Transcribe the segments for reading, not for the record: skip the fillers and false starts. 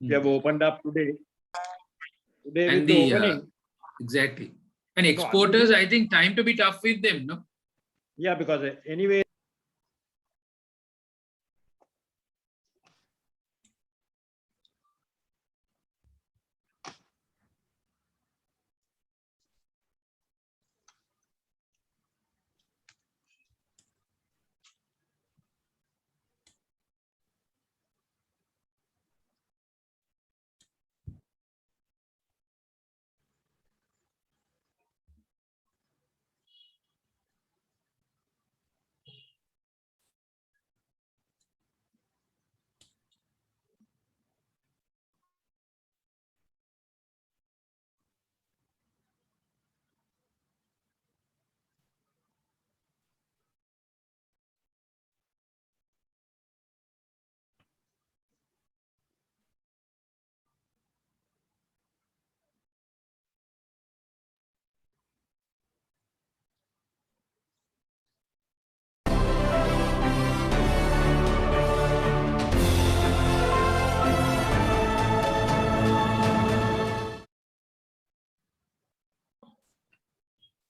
We have opened up today. Today And with the opening. Exactly. And exporters, I think time to be tough with them, no? Yeah, because anyway.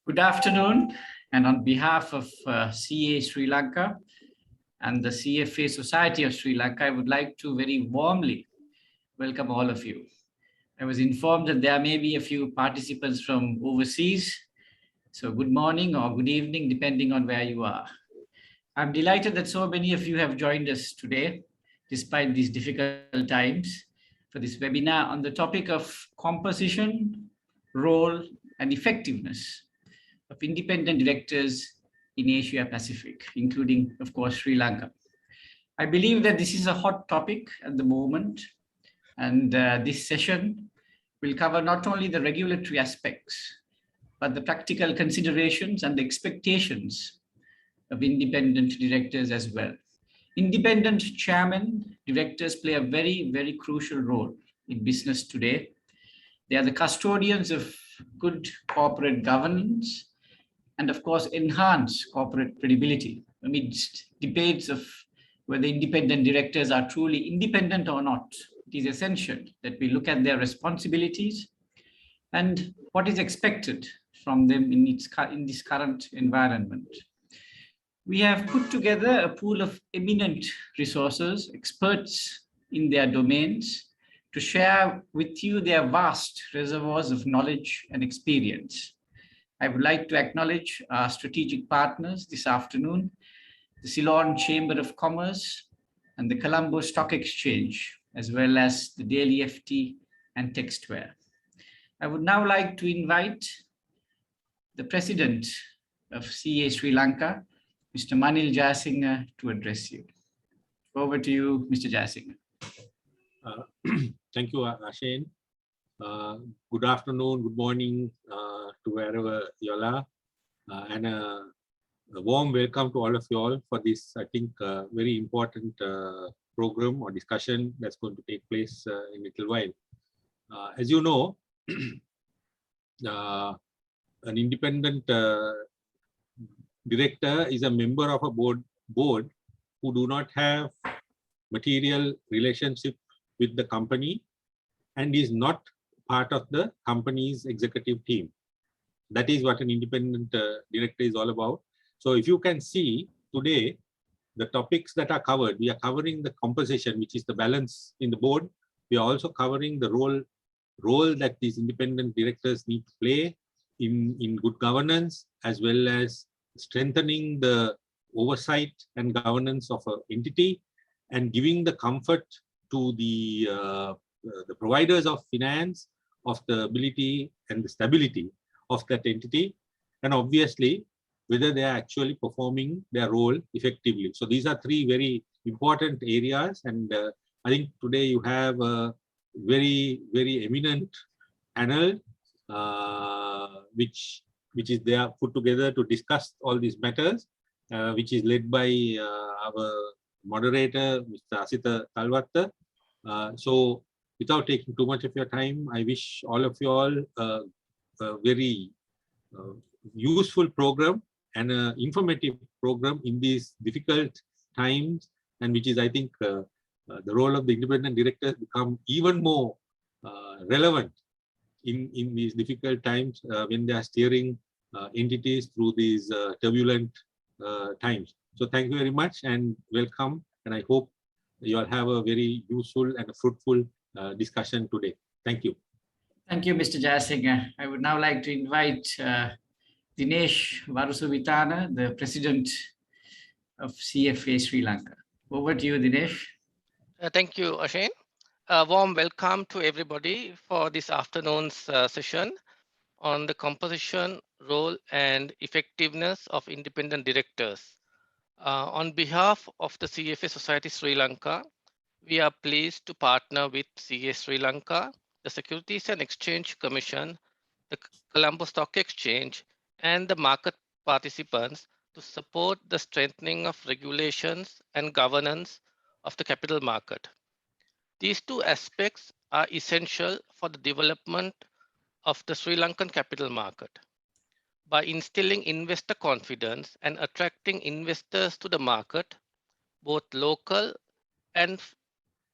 Good afternoon, and on behalf of CA Sri Lanka and the CFA Society of Sri Lanka, I would like to very warmly welcome all of you. I was informed that there may be a few participants from overseas, so good morning or good evening, depending on where you are. I'm delighted that so many of you have joined us today, despite these difficult times, for this webinar on the topic of composition, role, and effectiveness of independent directors in Asia Pacific, including, of course, Sri Lanka. I believe that this is a hot topic at the moment, and this session will cover not only the regulatory aspects, but the practical considerations and the expectations of independent directors as well. Independent chairman directors play a very, very crucial role in business today. They are the custodians of good corporate governance, and of course, enhance corporate credibility amidst debates of whether independent directors are truly independent or not. It is essential that we look at their responsibilities and what is expected from them in this current environment. We have put together a pool of eminent resources, experts in their domains, to share with you their vast reservoirs of knowledge and experience. I would like to acknowledge our strategic partners this afternoon, the Ceylon Chamber of Commerce and the Colombo Stock Exchange, as well as the Daily FT and Textware. I would now like to invite the President of CA Sri Lanka, Mr. Manil Jayasinghe, to address you. Over to you, Mr. Jayasinghe. Thank you, Ashane. Good afternoon, good morning to wherever you all are, and a warm welcome to all of you all for this, I think, very important program or discussion that's going to take place in a little while. As you know, an independent director is a member of a board who do not have material relationship with the company and is not part of the company's executive team. That is what an independent director is all about. So if you can see today, the topics that are covered, we are covering the composition, which is the balance in the board. We are also covering the role that these independent directors need to play in good governance, as well as strengthening the oversight and governance of an entity and giving the comfort to the providers of finance, of the ability and the stability of that entity, and obviously whether they are actually performing their role effectively. So these are three very important areas, and I think today you have a very, very eminent panel which is there put together to discuss all these matters, which is led by our moderator, Mr. Asita Talwatta. So without taking too much of your time, I wish all of you all a very useful program and an informative program in these difficult times, and which is, I think, the role of the independent directors become even more relevant in these difficult times when they are steering entities through these turbulent times. So thank you very much and welcome. And I hope you all have a very useful and fruitful discussion today. Thank you. Thank you, Mr. Jayasinghe. I would now like to invite Dinesh Varusuvitana, the President of CFA Sri Lanka. Over to you, Dinesh. Thank you, Ashane. A warm welcome to everybody for this afternoon's session on the composition, role, and effectiveness of independent directors. On behalf of the CFA Society Sri Lanka, we are pleased to partner with CA Sri Lanka, the Securities and Exchange Commission, the Colombo Stock Exchange, and the market participants to support the strengthening of regulations and governance of the capital market. These two aspects are essential for the development of the Sri Lankan capital market. By instilling investor confidence and attracting investors to the market, both local and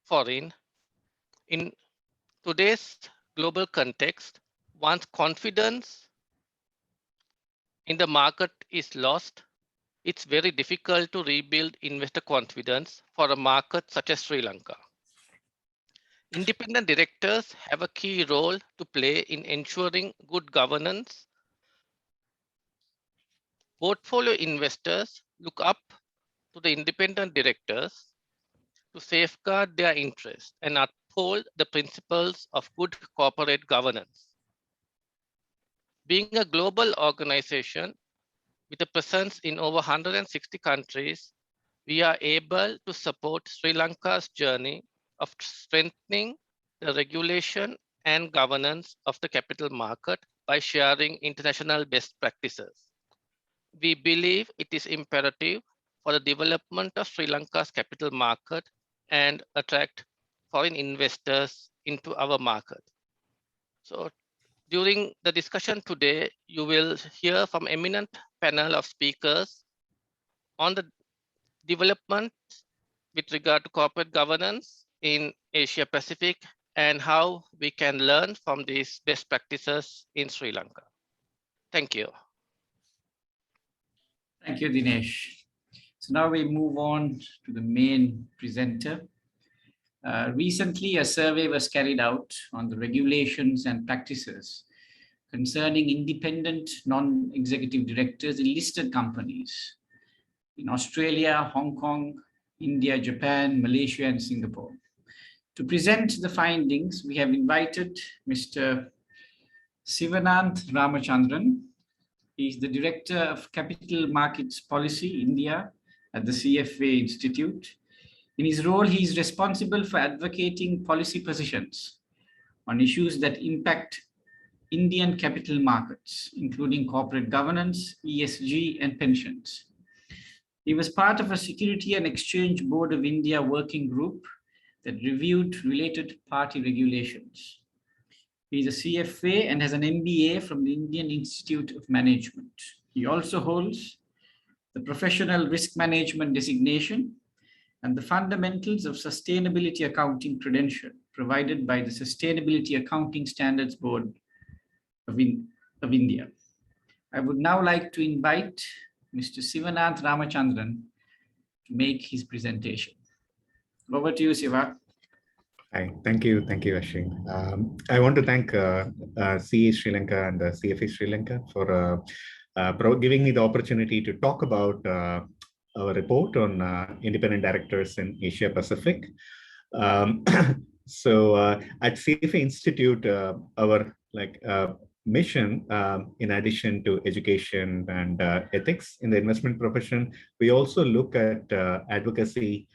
foreign, in today's global context, once confidence in the market is lost, it's very difficult to rebuild investor confidence for a market such as Sri Lanka. Independent directors have a key role to play in ensuring good governance. Portfolio investors look up to the independent directors to safeguard their interests and uphold the principles of good corporate governance. Being a global organization with a presence in over 160 countries, we are able to support Sri Lanka's journey of strengthening the regulation and governance of the capital market by sharing international best practices. We believe it is imperative for the development of Sri Lanka's capital market and attract foreign investors into our market. So during the discussion today, you will hear from eminent panel of speakers on the development with regard to corporate governance in Asia Pacific and how we can learn from these best practices in Sri Lanka. Thank you. Thank you, Dinesh. So now we move on to the main presenter. Recently, a survey was carried out on the regulations and practices concerning independent non-executive directors in listed companies in Australia, Hong Kong, India, Japan, Malaysia, and Singapore. To present the findings, we have invited Mr. Sivananth Ramachandran. He is the Director of Capital Markets Policy, India, at the CFA Institute. In his role, he is responsible for advocating policy positions on issues that impact Indian capital markets, including corporate governance, ESG, and pensions. He was part of a Security and Exchange Board of India working group that reviewed related party regulations. He is a CFA and has an MBA from the Indian Institute of Management. He also holds the Professional Risk Management designation and the Fundamentals of Sustainability Accounting credential provided by the Sustainability Accounting Standards Board of India. I would now like to invite Mr. Sivananth Ramachandran to make his presentation. Over to you, Siva. Hi, thank you, Ashing. I want to thank CA Sri Lanka and the CFA Sri Lanka for giving me the opportunity to talk about our report on independent directors in Asia Pacific. So at CFA Institute, our mission, in addition to education and ethics in the investment profession, we also look at advocacy,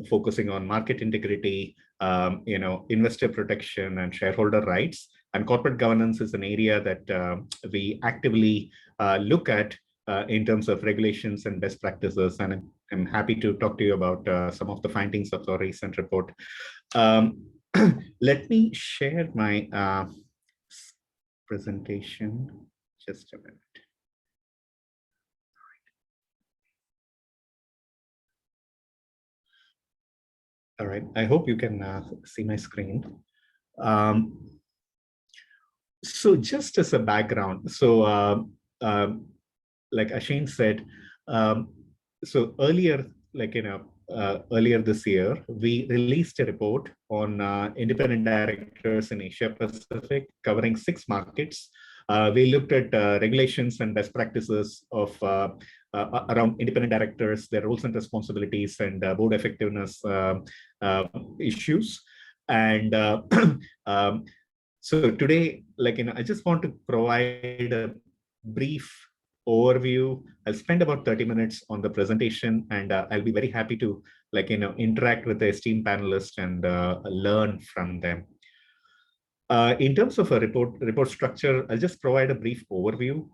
focusing on market integrity, investor protection and shareholder rights. And corporate governance is an area that we actively look at in terms of regulations and best practices. And I'm happy to talk to you about some of the findings of our recent report. Let me share my presentation. Just a minute. All right. I hope you can see my screen. So just as a background, so like Ashane said, so earlier, earlier this year, we released a report on independent directors in Asia Pacific, covering 6 markets. We looked at regulations and best practices of around independent directors, their roles and responsibilities, and board effectiveness issues. And so today, I just want to provide a brief overview. I'll spend about 30 minutes on the presentation, and I'll be very happy to interact with the esteemed panelists and learn from them. In terms of a report structure, I'll just provide a brief overview.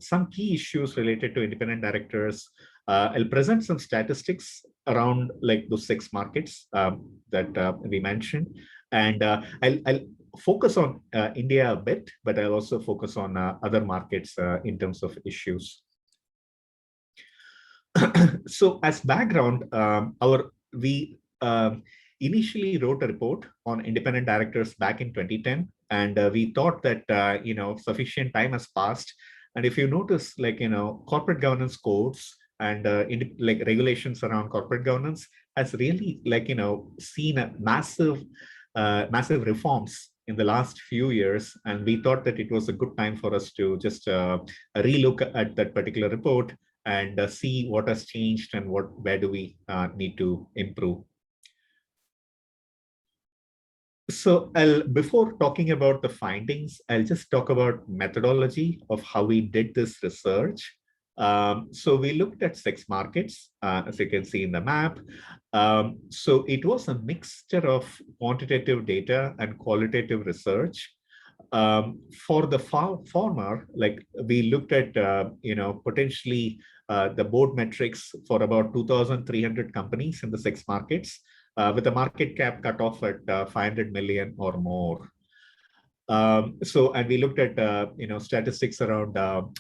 Some key issues related to independent directors. I'll present some statistics around those 6 markets that we mentioned, and I'll focus on India a bit, but I'll also focus on other markets in terms of issues. So as background, we initially wrote a report on independent directors back in 2010, and we thought that sufficient time has passed. And if you notice, corporate governance codes and regulations around corporate governance has really seen a massive reforms in the last few years, and we thought that it was a good time for us to just relook at that particular report and see what has changed and where do we need to improve. So before talking about the findings, I'll just talk about methodology of how we did this research. So we looked at 6 markets, as you can see in the map. So it was a mixture of quantitative data and qualitative research. For the former, we looked at, potentially the board metrics for about 2,300 companies in the 6 markets, with a market cap cut off at 500 million or more. And we looked at statistics around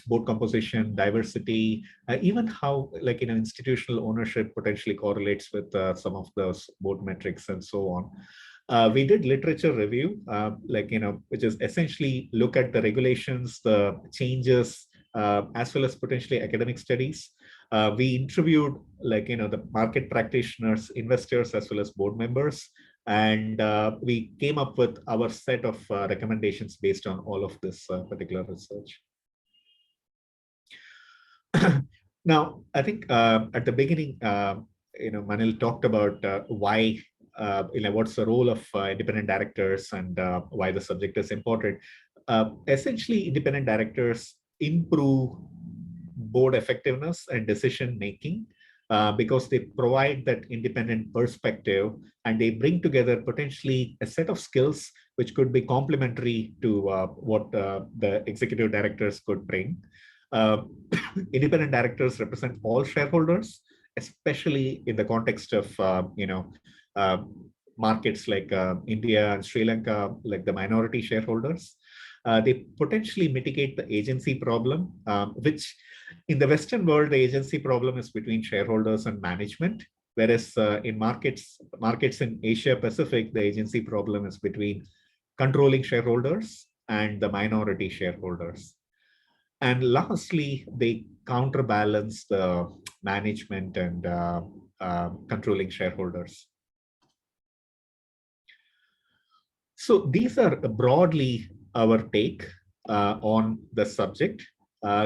board composition, diversity, even how institutional ownership potentially correlates with some of those board metrics and so on. We did literature review, which is essentially look at the regulations, the changes, as well as potentially academic studies. We interviewed the market practitioners, investors, as well as board members. And we came up with our set of recommendations based on all of this particular research. Now, I think at the beginning, Manil talked about why, what's the role of independent directors and why the subject is important. Essentially, independent directors improve board effectiveness and decision making because they provide that independent perspective, and they bring together potentially a set of skills which could be complementary to what the executive directors could bring. Independent directors represent all shareholders, especially in the context of markets like India and Sri Lanka, like the minority shareholders. They potentially mitigate the agency problem, which in the Western world, the agency problem is between shareholders and management, whereas in markets in Asia Pacific, the agency problem is between controlling shareholders and the minority shareholders. And lastly, they counterbalance the management and controlling shareholders. So these are broadly our take on the subject.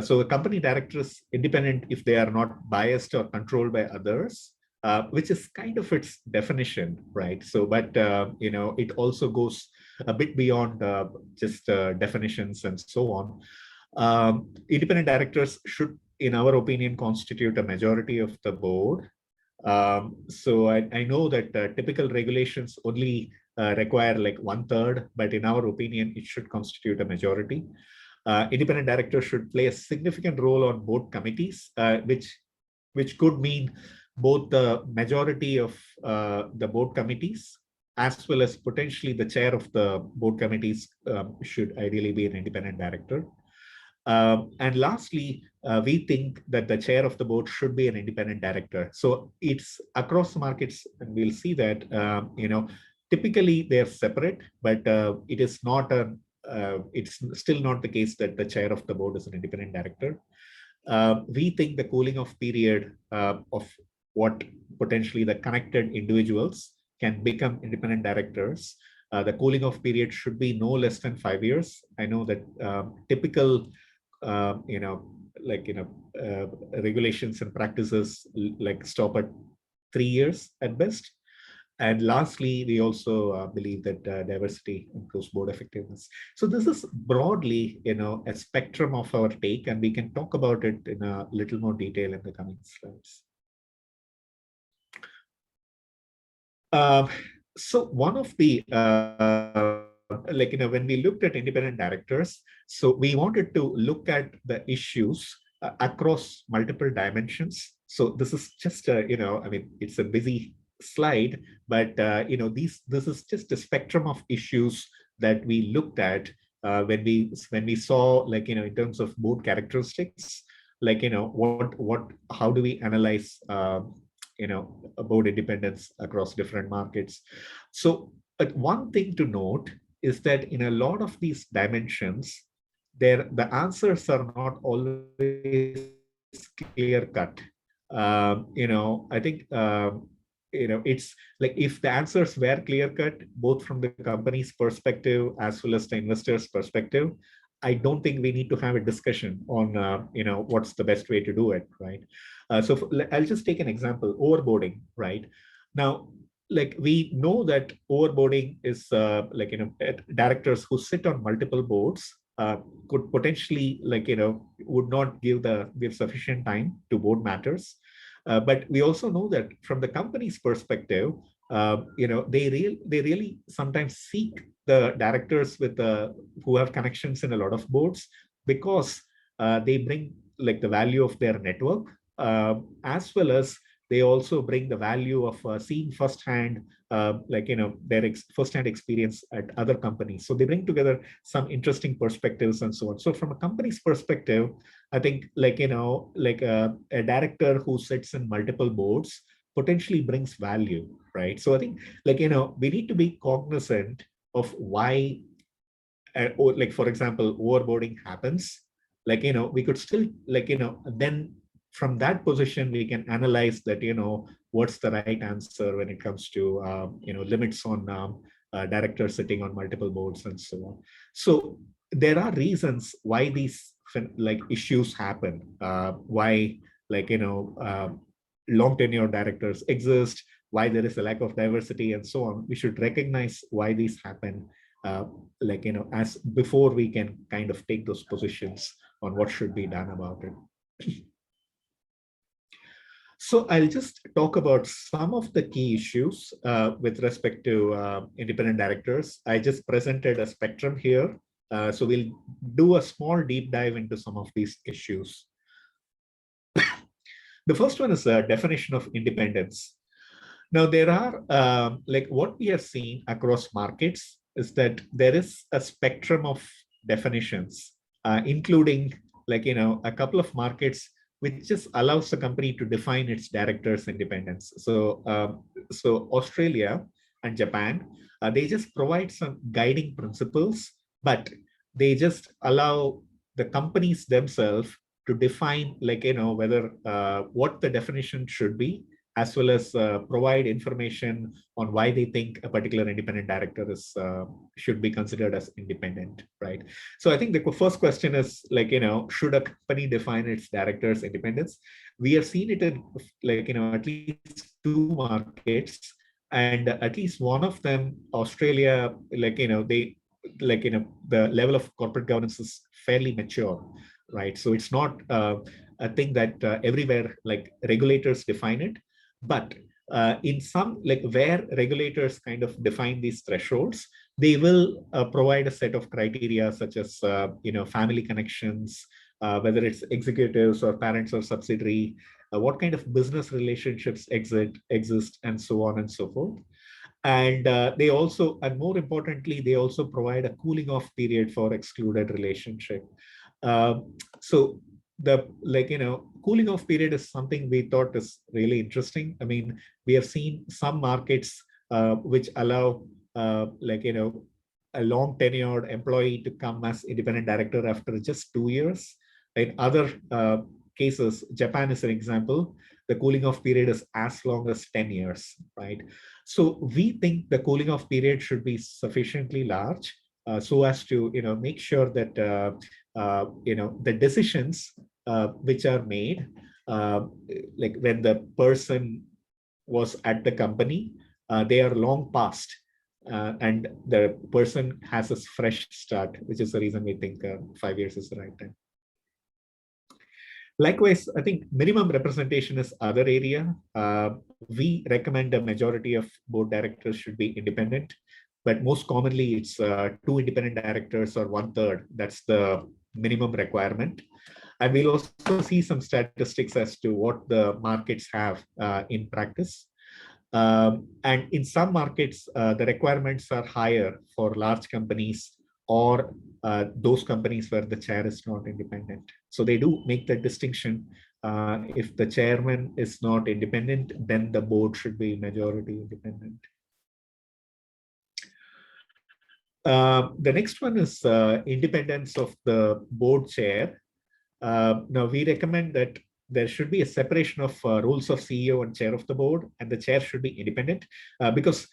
So a company director is independent if they are not biased or controlled by others, which is kind of its definition, right? So, but it also goes a bit beyond just definitions and so on. Independent directors should, in our opinion, constitute a majority of the board. So I know that typical regulations only require like 1/3, but in our opinion, it should constitute a majority. Independent directors should play a significant role on board committees, which could mean both the majority of the board committees, as well as potentially the chair of the board committees should ideally be an independent director. And lastly, we think that the chair of the board should be an independent director. So it's across markets, and we'll see that, typically they're separate, but it is not it's still not the case that the chair of the board is an independent director. We think the cooling off period of what potentially the connected individuals can become independent directors, the cooling off period should be no less than 5 years. I know that typical, regulations and practices like stop at 3 years at best. And lastly, we also believe that diversity improves board effectiveness. So this is broadly, a spectrum of our take, and we can talk about it in a little more detail in the coming slides. So one of the, when we looked at independent directors, so we wanted to look at the issues across multiple dimensions. So this is just, it's a busy slide, but this is just a spectrum of issues that we looked at when we saw, in terms of board characteristics, how do we analyze board independence across different markets. So one thing to note is that in a lot of these dimensions, the answers are not always clear cut. I think it's like if the answers were clear cut, both from the company's perspective as well as the investor's perspective, I don't think we need to have a discussion on what's the best way to do it, right? So I'll just take an example: overboarding, right? Now, we know that overboarding is directors who sit on multiple boards could potentially would not give sufficient time to board matters. But we also know that from the company's perspective, they really sometimes seek the directors who have connections in a lot of boards, because they bring the value of their network, as well as they also bring the value of seeing firsthand, their firsthand experience at other companies. So they bring together some interesting perspectives and so on. So from a company's perspective, I think a director who sits in multiple boards potentially brings value, right? So I think we need to be cognizant of why, for example, overboarding happens. We could still then from that position we can analyze that what's the right answer when it comes to limits on directors sitting on multiple boards and so on. So there are reasons why these issues happen, why long tenure directors exist, why there is a lack of diversity and so on. We should recognize why these happen, as before we can kind of take those positions on what should be done about it. So I'll just talk about some of the key issues with respect to independent directors. I just presented a spectrum here. So we'll do a small deep dive into some of these issues. The first one is a definition of independence. Now there are, what we have seen across markets is that there is a spectrum of definitions, including a couple of markets which just allows the company to define its directors' independence. So, Australia and Japan, they just provide some guiding principles, but they just allow the companies themselves to define, whether what the definition should be, as well as provide information on why they think a particular independent director should be considered as independent, right? So I think the first question is should a company define its directors' independence? We have seen it in at least 2 markets, and at least one of them, Australia, the level of corporate governance is fairly mature, right? So it's not a thing that everywhere regulators define it. But in some, where regulators kind of define these thresholds, they will provide a set of criteria such as, family connections, whether it's executives or parents or subsidiary, what kind of business relationships exist, and so on and so forth. And they also, and more importantly, they also provide a cooling off period for excluded relationship. So the cooling off period is something we thought is really interesting. I mean, we have seen some markets which allow a long tenured employee to come as independent director after just 2 years. In other cases, Japan is an example. The cooling off period is as long as 10 years, right? So we think the cooling off period should be sufficiently large so as to make sure that the decisions which are made like when the person was at the company, they are long past and the person has a fresh start, which is the reason we think 5 years is the right time. Likewise, I think minimum representation is other area. We recommend a majority of board directors should be independent, but most commonly it's 2 independent directors or 1/3. That's the minimum requirement. And we'll also see some statistics as to what the markets have in practice. And in some markets, the requirements are higher for large companies or those companies where the chair is not independent. So they do make the distinction. If the chairman is not independent, then the board should be majority independent. The next one is independence of the board chair. Now, we recommend that there should be a separation of roles of CEO and chair of the board, and the chair should be independent because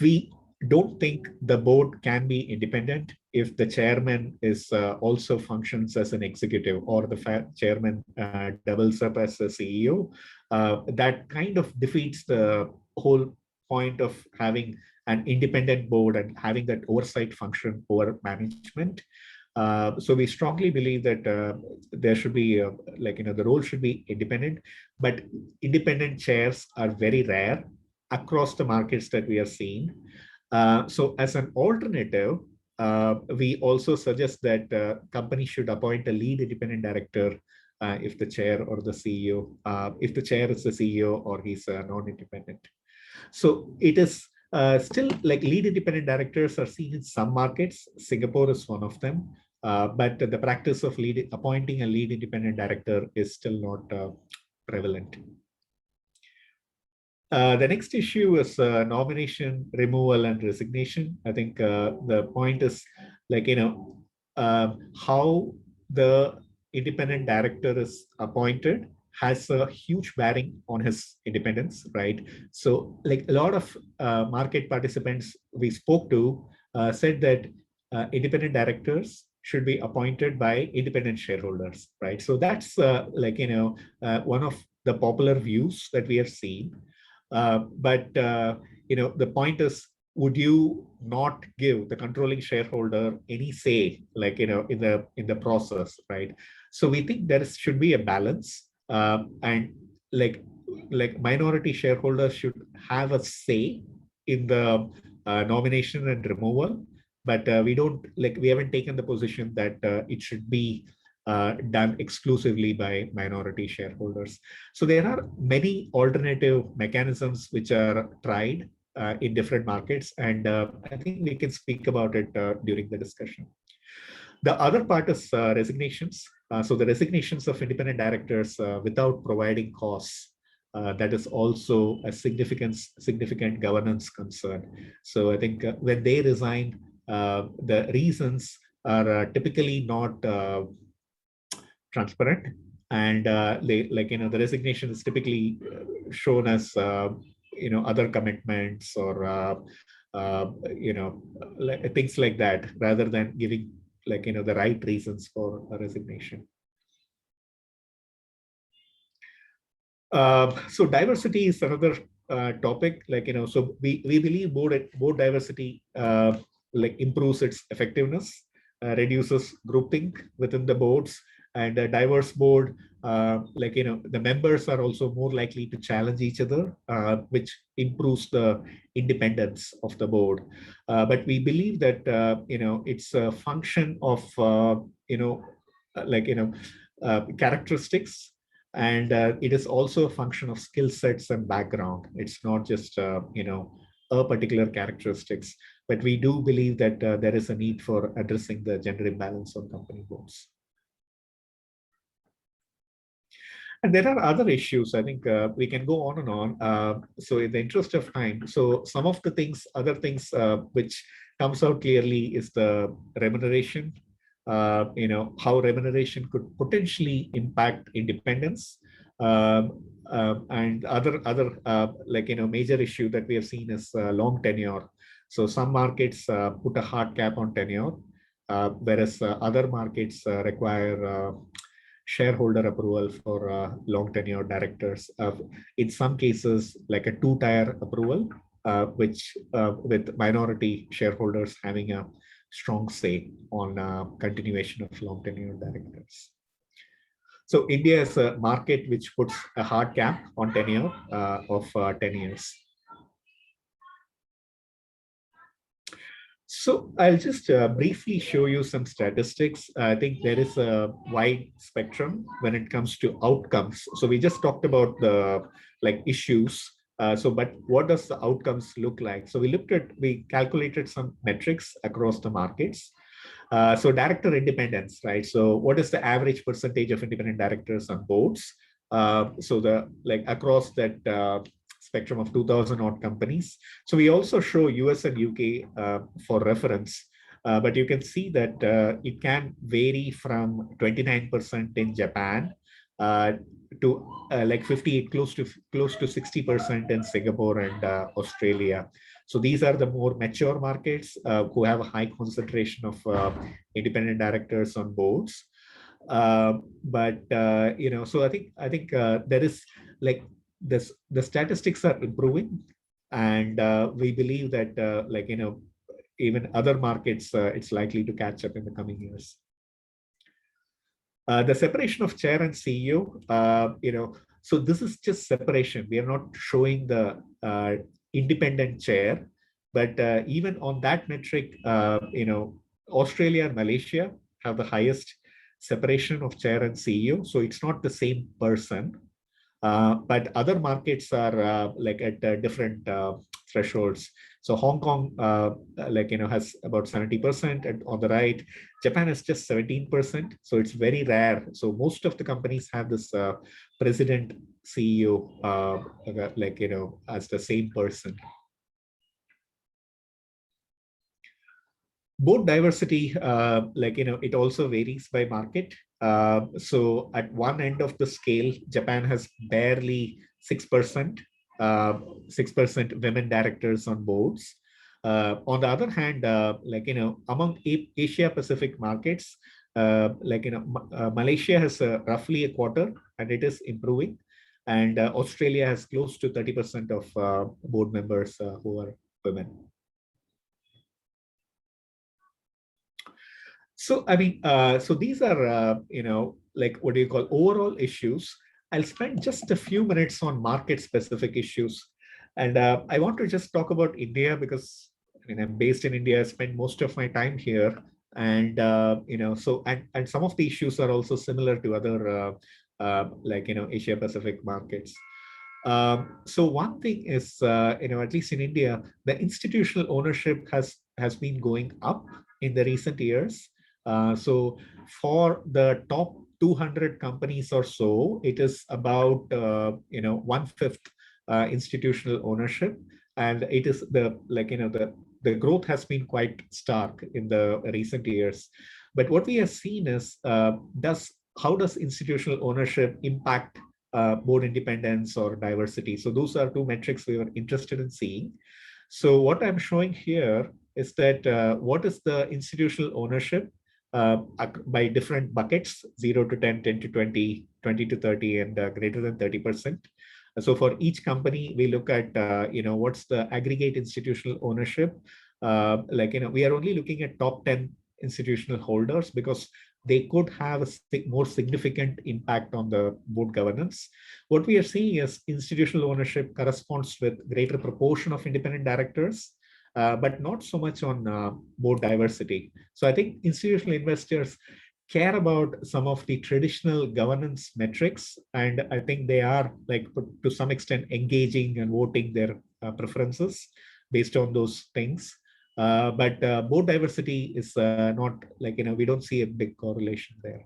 we don't think the board can be independent if the chairman is also functions as an executive or the chairman doubles up as a CEO. That kind of defeats the whole point of having an independent board and having that oversight function over management. So we strongly believe that there should be the role should be independent, but independent chairs are very rare across the markets that we are seeing. So as an alternative, we also suggest that companies should appoint a lead independent director if the chair or the CEO, if the chair is the CEO or he's non-independent. So it is still like lead independent directors are seen in some markets. Singapore is one of them. But the practice of appointing a lead independent director is still not prevalent. The next issue is nomination, removal, and resignation. I think the point is how the independent director is appointed has a huge bearing on his independence, right? So like a lot of market participants we spoke to said that independent directors should be appointed by independent shareholders, right? So that's one of the popular views that we have seen. But the point is, would you not give the controlling shareholder any say, in the process, right? So we think there should be a balance, and minority shareholders should have a say in the nomination and removal. But we haven't taken the position that it should be done exclusively by minority shareholders. So there are many alternative mechanisms which are tried in different markets, and I think we can speak about it during the discussion. The other part is resignations. So the resignations of independent directors without providing cause. That is also a significant governance concern. So I think when they resign, the reasons are typically not transparent, and the resignation is typically shown as other commitments or things like that, rather than giving the right reasons for a resignation. So diversity is another topic. So we believe board diversity improves its effectiveness, reduces groupthink within the boards, and a diverse board, the members are also more likely to challenge each other, which improves the independence of the board. But we believe that it's a function of characteristics, and it is also a function of skill sets and background. It's not just a particular characteristics, but we do believe that there is a need for addressing the gender imbalance on company boards. And there are other issues. I think we can go on and on. So in the interest of time, so some of the things, other things which comes out clearly is the remuneration. How remuneration could potentially impact independence. And other major issue that we have seen is long tenure. So some markets put a hard cap on tenure, whereas other markets require shareholder approval for long tenure directors. In some cases, like a two-tier approval, which with minority shareholders having a strong say on continuation of long tenure directors. So India is a market which puts a hard cap on tenure of 10 years. So I'll just briefly show you some statistics. I think there is a wide spectrum when it comes to outcomes. So we just talked about the issues. But what does the outcomes look like? So we calculated some metrics across the markets. So director independence, right? So what is the average percentage of independent directors on boards? So across that spectrum of 2,000 odd companies. So we also show US and UK for reference, but you can see that it can vary from 29% in Japan to 58, close to 60% in Singapore and Australia. So these are the more mature markets who have a high concentration of independent directors on boards. So I think there is the statistics are improving, and we believe that even other markets it's likely to catch up in the coming years. The separation of chair and CEO, so this is just separation. We are not showing the independent chair, but even on that metric, Australia and Malaysia have the highest separation of chair and CEO. So it's not the same person, but other markets are at different thresholds. So Hong Kong, has about 70%, and on the right, Japan is just 17%. So it's very rare. So most of the companies have this president CEO, as the same person. Board diversity, it also varies by market. So at one end of the scale, Japan has barely 6%. 6% women directors on boards. On the other hand, among Asia Pacific markets, Malaysia has roughly a quarter, and it is improving. And Australia has close to 30% of board members who are women. So I mean, so these are what do you call overall issues. I'll spend just a few minutes on market-specific issues. And I want to just talk about India because I'm based in India. I spend most of my time here. And, and some of the issues are also similar to other, Asia Pacific markets. So one thing is, at least in India, the institutional ownership has been going up in the recent years. So for the top 200 companies or so, it is about 1/5 institutional ownership, and it is the growth has been quite stark in the recent years. But what we have seen is how does institutional ownership impact board independence or diversity? So those are two metrics we were interested in seeing. So what I'm showing here is that what is the institutional ownership by different buckets, 0 to 10, 10 to 20, 20 to 30, and greater than 30%. So for each company, we look at, what's the aggregate institutional ownership. We are only looking at top 10 institutional holders because they could have a more significant impact on the board governance. What we are seeing is institutional ownership corresponds with greater proportion of independent directors, but not so much on board diversity. So I think institutional investors care about some of the traditional governance metrics, and I think they are to some extent engaging and voting their preferences based on those things. But board diversity is not we don't see a big correlation there.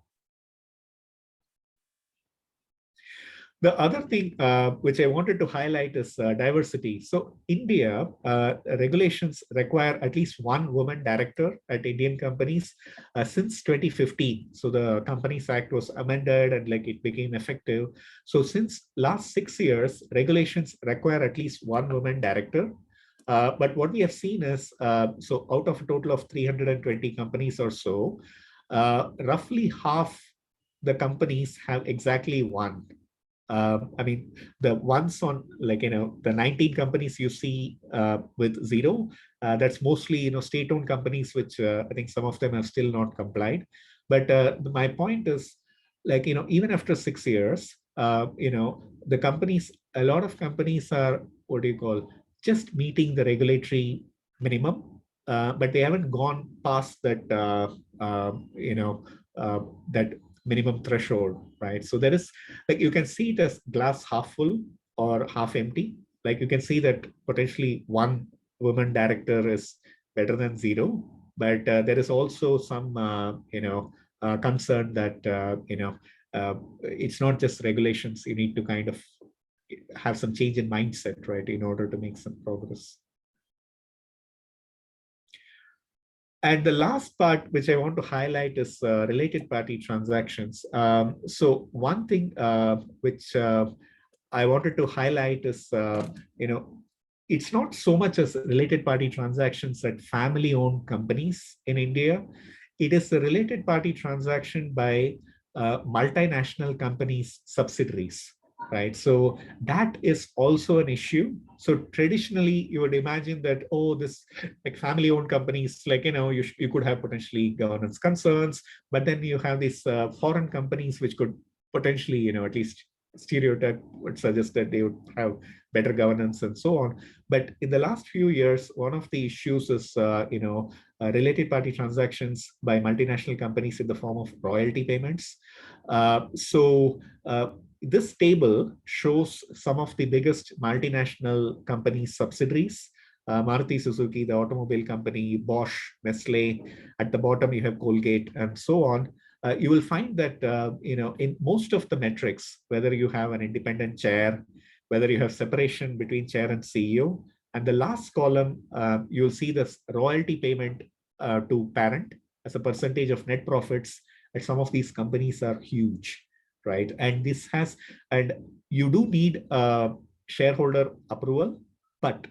The other thing which I wanted to highlight is diversity. So India regulations require at least one woman director at Indian companies since 2015. So the Companies Act was amended and like it became effective. So since last 6 years, regulations require at least one woman director. But what we have seen is, so out of a total of 320 companies or so, roughly half the companies have exactly one. I mean, the ones on like, the 19 companies you see with zero, that's mostly, state-owned companies, which I think some of them have still not complied. But my point is, like, even after 6 years, the companies, a lot of companies are, what do you call, just meeting the regulatory minimum, but they haven't gone past that, that minimum threshold, right? So there is, like, you can see it as glass half full or half empty. Like you can see that potentially one woman director is better than zero, but there is also some, concern that, it's not just regulations. You need to kind of have some change in mindset, right, in order to make some progress. And the last part, which I want to highlight, is related party transactions. So one thing which I wanted to highlight is, it's not so much as related party transactions at family-owned companies in India. It is a related party transaction by multinational companies' subsidiaries, right? So that is also an issue. So traditionally, you would imagine that, oh, this like family-owned companies, like, you could have potentially governance concerns, but then you have these foreign companies which could potentially, at least stereotype would suggest that they would have better governance and so on. But in the last few years, one of the issues is, related party transactions by multinational companies in the form of royalty payments. This table shows some of the biggest multinational companies' subsidiaries. Maruti Suzuki, the automobile company, Bosch, Nestle. At the bottom, you have Colgate, and so on. You will find that, in most of the metrics, whether you have an independent chair, whether you have separation between chair and CEO, and the last column, you'll see this royalty payment to parent as a percentage of net profits at some of these companies are huge, right? And this has, and you do need shareholder approval, but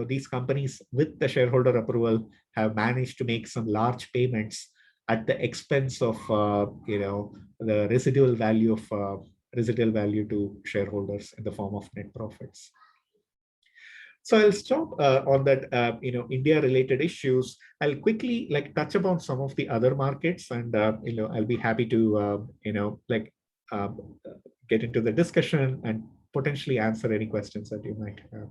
these companies with the shareholder approval have managed to make some large payments at the expense of the residual value to shareholders in the form of net profits. So I'll stop on that, India related issues. I'll quickly touch upon some of the other markets, and I'll be happy to get into the discussion and potentially answer any questions that you might have.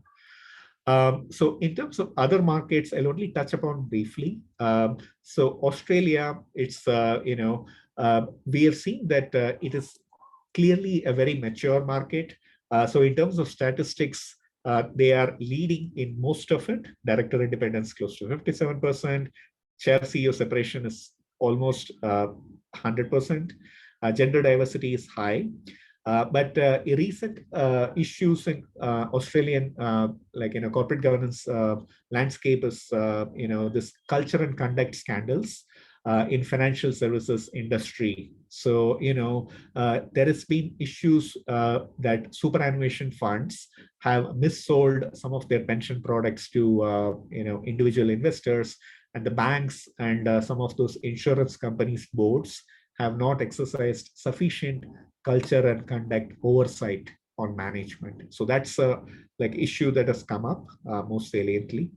So in terms of other markets, I'll only touch upon briefly. So Australia, it's, we have seen that it is clearly a very mature market. So in terms of statistics, they are leading in most of it. Director independence close to 57%. Chair CEO separation is almost 100%. Gender diversity is high. But recent issues in Australian corporate governance landscape is this culture and conduct scandals in financial services industry. So there has been issues that superannuation funds have missold some of their pension products to individual investors, and the banks and some of those insurance companies' boards have not exercised sufficient culture and conduct oversight on management. So that's a issue that has come up most saliently.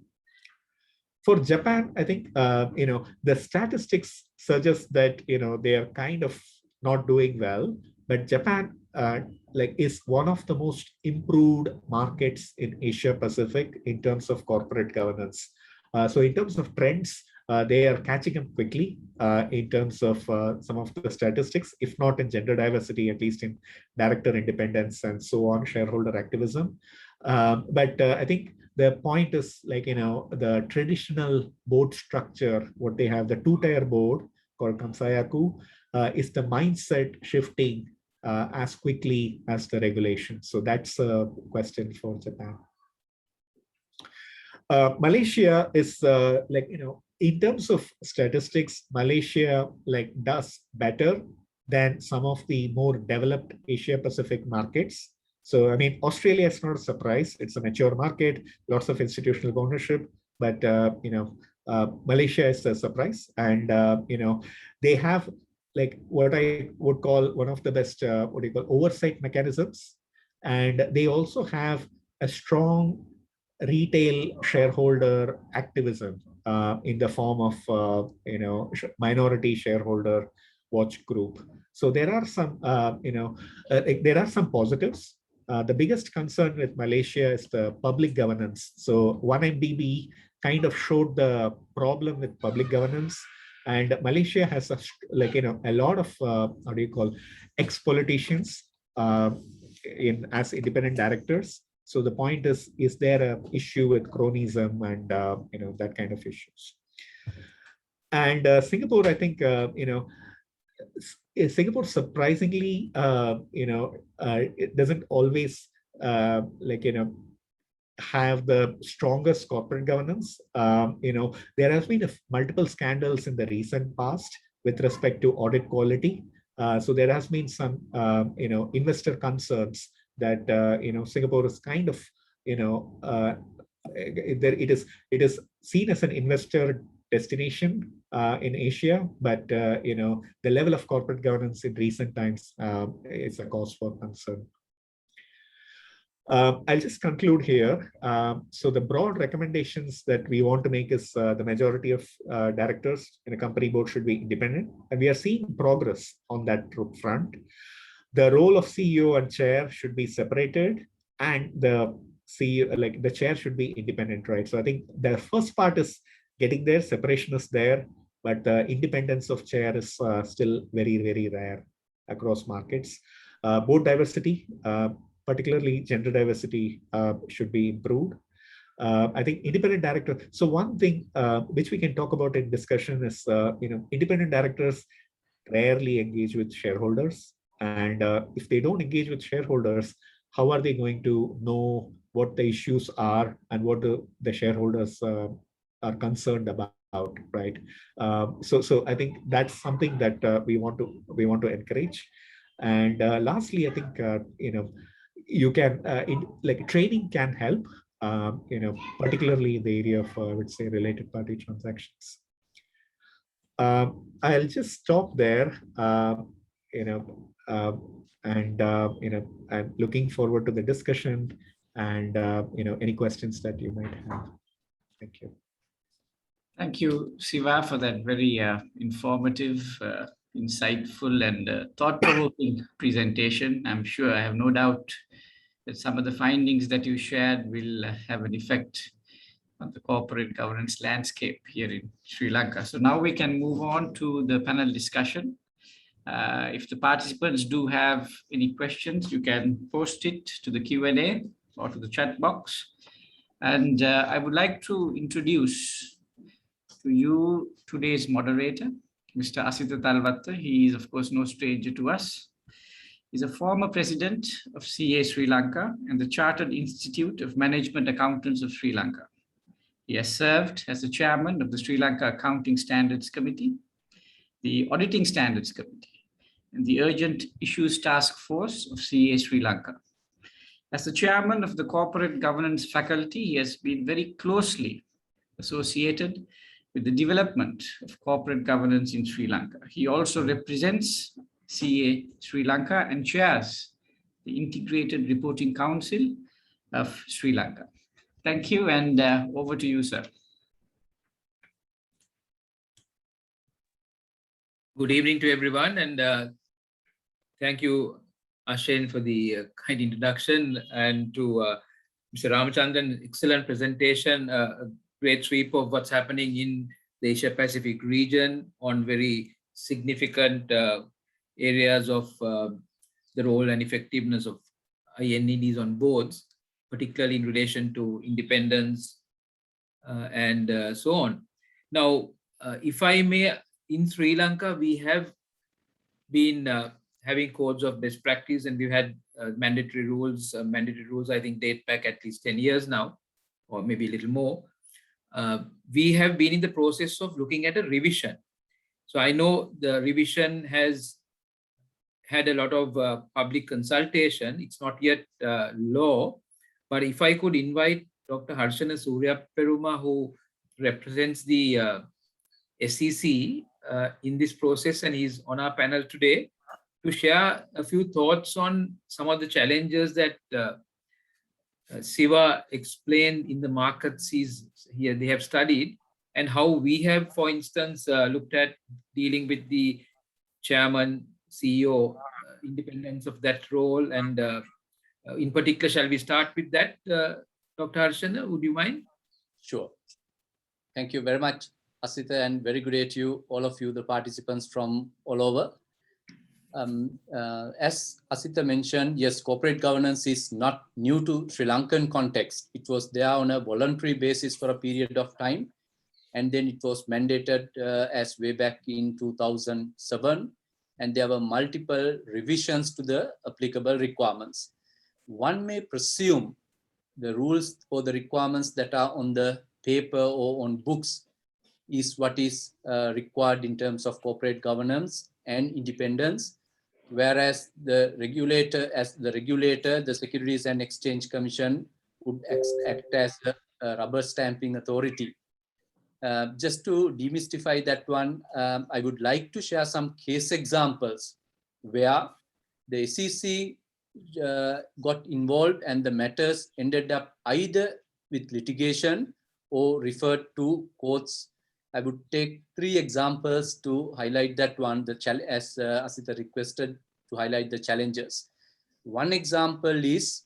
For Japan, I think the statistics suggest that they are kind of not doing well, but Japan is one of the most improved markets in Asia Pacific in terms of corporate governance. So in terms of trends, they are catching up quickly in terms of some of the statistics, if not in gender diversity, at least in director independence and so on, shareholder activism. But I think the point is the traditional board structure, what they have, the two-tier board called Kamsayaku, is the mindset shifting as quickly as the regulation? So that's a question for Japan. Malaysia is in terms of statistics, Malaysia does better than some of the more developed Asia Pacific markets. So, I mean, Australia is not a surprise. It's a mature market, lots of institutional ownership, but, Malaysia is a surprise. And, they have what I would call one of the best, oversight mechanisms. And they also have a strong retail shareholder activism in the form of, minority shareholder watch group. So there are some, there are some positives. The biggest concern with Malaysia is the public governance. So 1MDB kind of showed the problem with public governance, and Malaysia has a lot of ex-politicians as independent directors. So the point is there an issue with cronyism and that kind of issues? And Singapore, I think Singapore surprisingly it doesn't always have the strongest corporate governance. There has been multiple scandals in the recent past with respect to audit quality. So there has been some investor concerns that Singapore is kind of it is seen as an investor destination in Asia, but the level of corporate governance in recent times is a cause for concern. I'll just conclude here. So the broad recommendations that we want to make is the majority of directors in a company board should be independent, and we are seeing progress on that front. The role of CEO and chair should be separated, and the CEO, the chair, should be independent, right? So I think the first part is getting there, separation is there, but the independence of chair is still very, very rare across markets. Board diversity, particularly gender diversity, should be improved. I think independent director. So one thing which we can talk about in discussion is, independent directors rarely engage with shareholders. And if they don't engage with shareholders, how are they going to know what the issues are and what the shareholders are concerned about, right? So I think that's something that we want to encourage. And lastly, I think you can training can help, particularly in the area of I would say related party transactions. I'll just stop there. And I'm looking forward to the discussion and any questions that you might have. Thank you. Thank you, Siva, for that very informative, insightful, and thought-provoking presentation. I'm sure, I have no doubt that some of the findings that you shared will have an effect on the corporate governance landscape here in Sri Lanka. So now we can move on to the panel discussion. If the participants do have any questions, you can post it to the Q&A or to the chat box. And I would like to introduce to you today's moderator, Mr. Asita Talvatta. He is, of course, no stranger to us. He's a former president of CA Sri Lanka and the Chartered Institute of Management Accountants of Sri Lanka. He has served as the chairman of the Sri Lanka Accounting Standards Committee, the Auditing Standards Committee, and the Urgent Issues Task Force of CA Sri Lanka. As the chairman of the Corporate Governance Faculty, he has been very closely associated with the development of corporate governance in Sri Lanka. He also represents CA Sri Lanka and chairs the Integrated Reporting Council of Sri Lanka. Thank you, and over to you, sir. Good evening to everyone, and thank you, Ashane, for the kind introduction, and to Mr. Ramachandran, excellent presentation, a great sweep of what's happening in the Asia Pacific region on very significant areas of the role and effectiveness of INEDs on boards, particularly in relation to independence and so on. Now, if I may, in Sri Lanka, we have been having codes of best practice, and we've had mandatory rules. Mandatory rules, I think, date back at least 10 years now, or maybe a little more. We have been in the process of looking at a revision. So I know the revision has had a lot of public consultation. It's not yet law, but if I could invite Dr. Harshana Suryaperuma, who represents the SEC in this process, and he's on our panel today, to share a few thoughts on some of the challenges that Siva explained in the markets they have studied, and how we have, for instance, looked at dealing with the chairman, CEO, independence of that role. And in particular, shall we start with that, Dr. Harshana, would you mind? Sure. Thank you very much, Asita, and very good day to you, all of you, the participants from all over. As Asita mentioned, yes, corporate governance is not new to Sri Lankan context. It was there on a voluntary basis for a period of time, and then it was mandated as way back in 2007, and there were multiple revisions to the applicable requirements. One may presume the rules or the requirements that are on the paper or on books is what is required in terms of corporate governance and independence, whereas the regulator, the Securities and Exchange Commission would act as a rubber stamping authority. Just to demystify that one, I would like to share some case examples where the SEC got involved and the matters ended up either with litigation or referred to courts. I would take 3 examples to highlight that one, as Asita requested, to highlight the challenges. One example is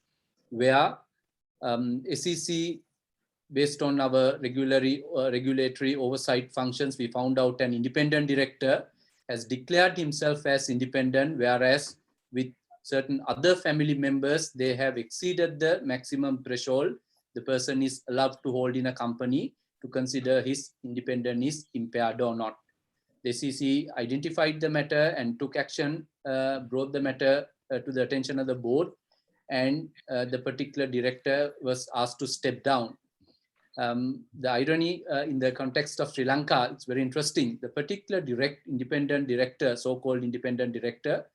where SEC, based on our regulatory oversight functions, we found out an independent director has declared himself as independent, whereas with certain other family members, they have exceeded the maximum threshold the person is allowed to hold in a company to consider his independence is impaired or not. The SEC identified the matter and took action, brought the matter to the attention of the board, and the particular director was asked to step down. The irony in the context of Sri Lanka, it's very interesting. The particular independent director, so-called independent director,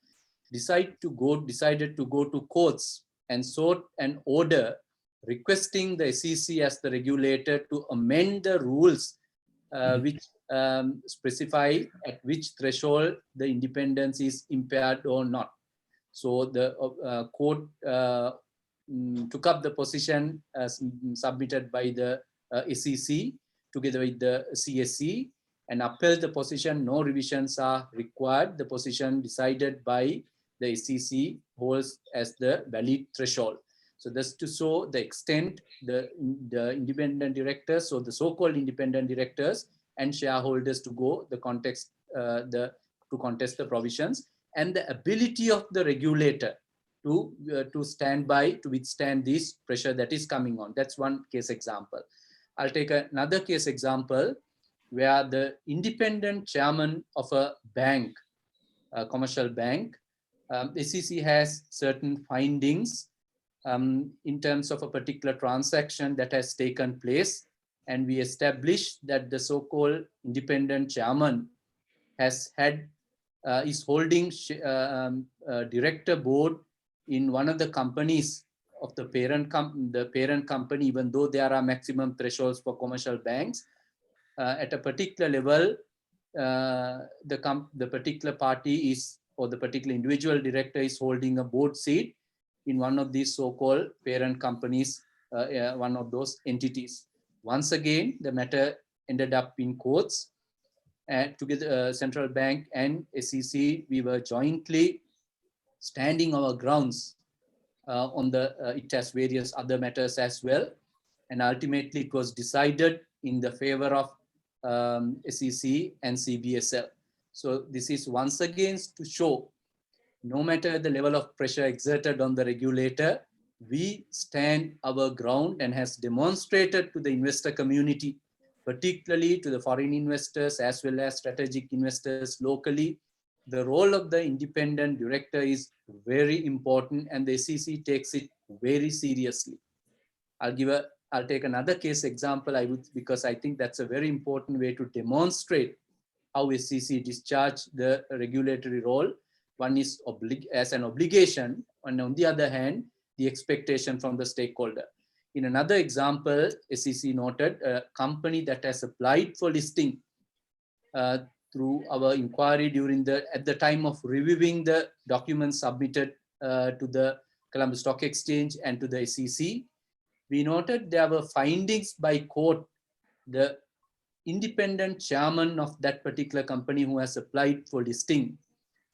decided to go to courts and sought an order requesting the SEC as the regulator to amend the rules which specify at which threshold the independence is impaired or not. So the court took up the position submitted by the SEC together with the CSE and upheld the position. No revisions are required. The position decided by the SEC holds as the valid threshold. So that's to show the extent the independent directors, so the so-called independent directors and shareholders to go the context to contest the provisions, and the ability of the regulator to stand by to withstand this pressure that is coming on. That's one case example. I'll take another case example where the independent chairman of a bank, a commercial bank, SEC has certain findings in terms of a particular transaction that has taken place, and we established that the so-called independent chairman has is holding director board in one of the companies of the parent company, even though there are maximum thresholds for commercial banks. At a particular level, the particular party is, or the particular individual director is holding a board seat in one of these so-called parent companies, one of those entities. Once again, the matter ended up in courts. Together, Central Bank and SEC, we were jointly standing our grounds on it has various other matters as well. And ultimately it was decided in the favor of SEC and CBSL. So this is once again to show, no matter the level of pressure exerted on the regulator, we stand our ground and has demonstrated to the investor community, particularly to the foreign investors as well as strategic investors locally, the role of the independent director is very important, and the SEC takes it very seriously. I'll take another case example, because I think that's a very important way to demonstrate how SEC discharge the regulatory role. One is as an obligation, and on the other hand, the expectation from the stakeholder. In another example, SEC noted a company that has applied for listing through our inquiry at the time of reviewing the documents submitted to the Colombo Stock Exchange and to the SEC. We noted there were findings by court. The independent chairman of that particular company who has applied for listing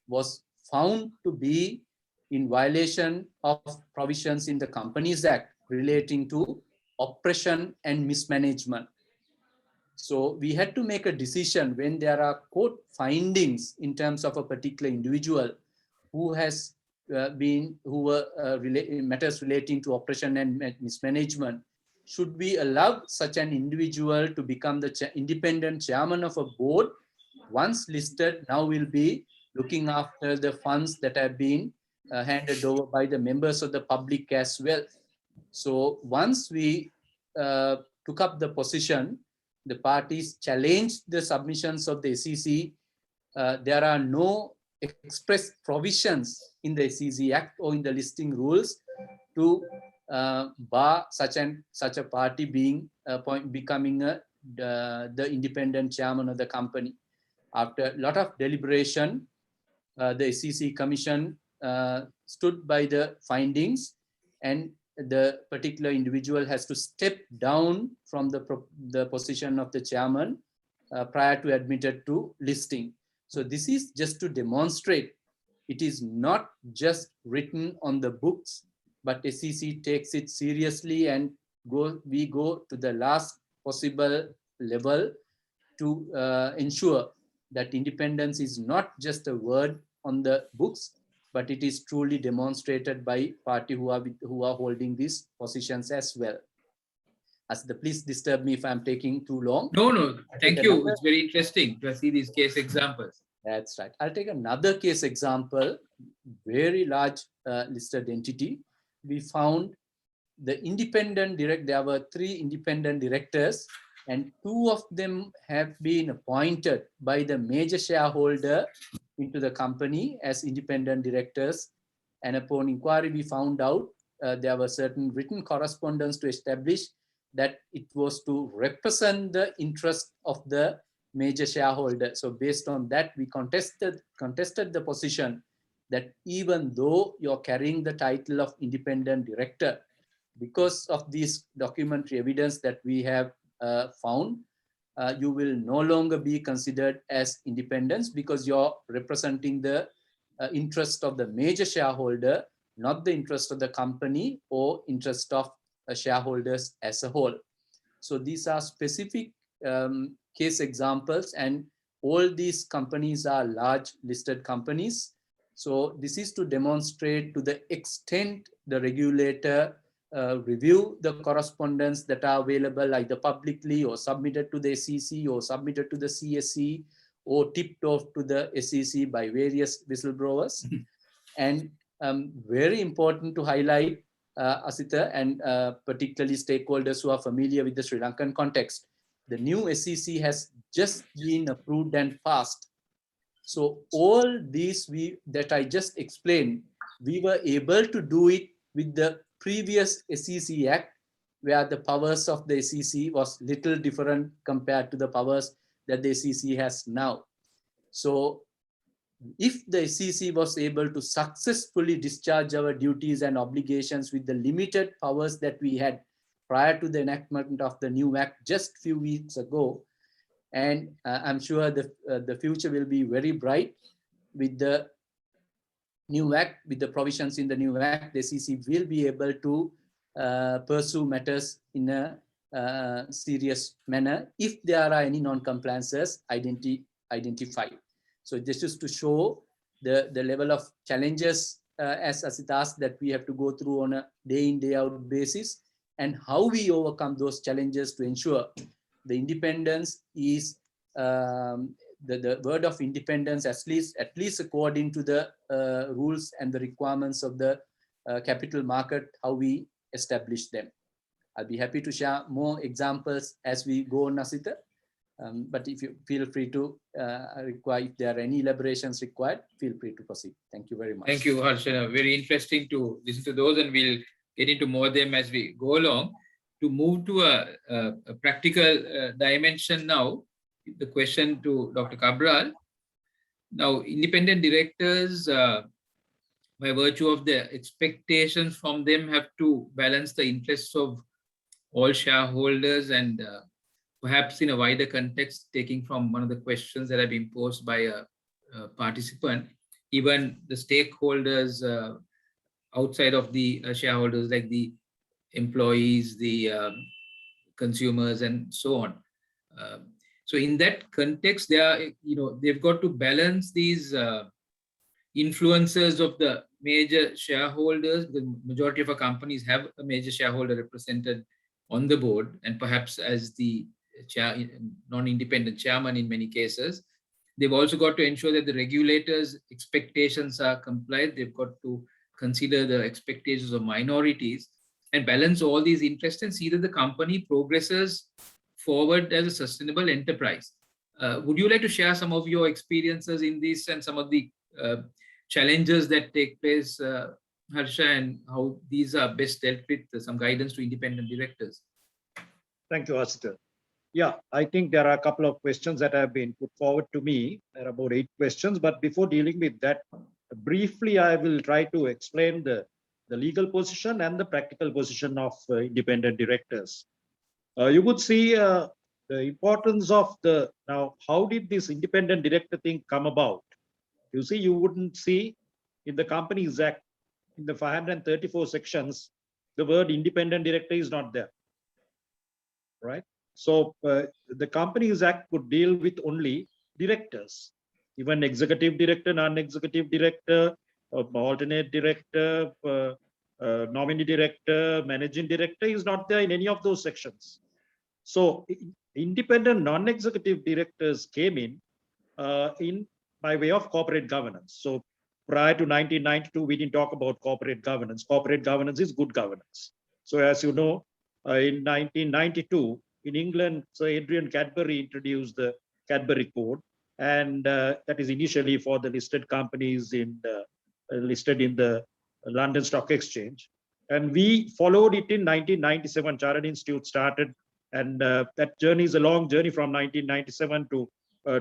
was found to be in violation of provisions in the Companies Act relating to oppression and mismanagement. So we had to make a decision when there are court findings in terms of a particular individual who has matters relating to oppression and mismanagement. Should we allow such an individual to become the independent chairman of a board? Once listed, now will be looking after the funds that have been handed over by the members of the public as well. So once we took up the position, the parties challenged the submissions of the SEC. There are no express provisions in the SEC Act or in the listing rules to bar such a party becoming the independent chairman of the company. After a lot of deliberation, the SEC Commission stood by the findings, and the particular individual has to step down from the position of the chairman prior to admitted to listing. So this is just to demonstrate it is not just written on the books, but SEC takes it seriously, and we go to the last possible level to ensure that independence is not just a word on the books, but it is truly demonstrated by party who are holding these positions as well. Please disturb me if I'm taking too long. No, thank you. It's very interesting to see these case examples. That's right. I'll take another case example, very large listed entity. We found the independent there were 3 independent directors, and 2 of them have been appointed by the major shareholder into the company as independent directors. And upon inquiry, we found out there were certain written correspondence to establish that it was to represent the interest of the major shareholder. So based on that, we contested the position that even though you're carrying the title of independent director, because of this documentary evidence that we have found, you will no longer be considered as independent because you're representing the interest of the major shareholder, not the interest of the company or interest of shareholders as a whole. So these are specific case examples, and all these companies are large listed companies. So this is to demonstrate to the extent the regulator review the correspondence that are available either publicly or submitted to the SEC or submitted to the CSE or tipped off to the SEC by various whistleblowers. And very important to highlight, Asita, and particularly stakeholders who are familiar with the Sri Lankan context. The new SEC has just been approved and passed. So all these that I just explained, we were able to do it with the previous SEC Act, where the powers of the SEC was little different compared to the powers that the SEC has now. So if the SEC was able to successfully discharge our duties and obligations with the limited powers that we had prior to the enactment of the new Act just a few weeks ago, and I'm sure the future will be very bright with the new Act, with the provisions in the new Act. The SEC will be able to pursue matters in a serious manner if there are any non-compliances identified. So this is to show the level of challenges, as it asked, that we have to go through on a day-in, day-out basis, and how we overcome those challenges to ensure the independence is the word of independence, at least according to the rules and the requirements of the capital market, how we establish them. I'll be happy to share more examples as we go on, Asita. But if you feel free to if there are any elaborations required, feel free to proceed. Thank you very much. Thank you, Harsha. Very interesting to listen to those, and we'll get into more of them as we go along. To move to a practical dimension now, the question to Dr. Cabral. Now, independent directors, by virtue of the expectations from them, have to balance the interests of all shareholders and perhaps in a wider context, taking from one of the questions that have been posed by a participant, even the stakeholders outside of the shareholders, like the employees, the consumers, and so on. So in that context, they've got to balance these influences of the major shareholders. The majority of our companies have a major shareholder represented on the board, and perhaps as the non-independent chairman in many cases. They've also got to ensure that the regulators' expectations are complied. They've got to consider the expectations of minorities and balance all these interests and see that the company progresses forward as a sustainable enterprise. Would you like to share some of your experiences in this and some of the challenges that take place, Harsha, and how these are best dealt with, some guidance to independent directors? Thank you, Asita. Yeah, I think there are a couple of questions that have been put forward to me. There are about 8 questions, but before dealing with that, briefly, I will try to explain the legal position and the practical position of independent directors. You would see the importance of now, how did this independent director thing come about? You see, you wouldn't see in the Companies Act, in the 534 sections, the word independent director is not there, right? So the Companies Act could deal with only directors, even executive director, non-executive director, alternate director, nominee director, managing director is not there in any of those sections. So independent non-executive directors came in by way of corporate governance. So prior to 1992, we didn't talk about corporate governance. Corporate governance is good governance. So as you know, in 1992, in England, Sir Adrian Cadbury introduced the Cadbury Code, and that is initially for the listed companies listed in the London Stock Exchange. And we followed it in 1997. Chartered Institute started, and that journey is a long journey from 1997 to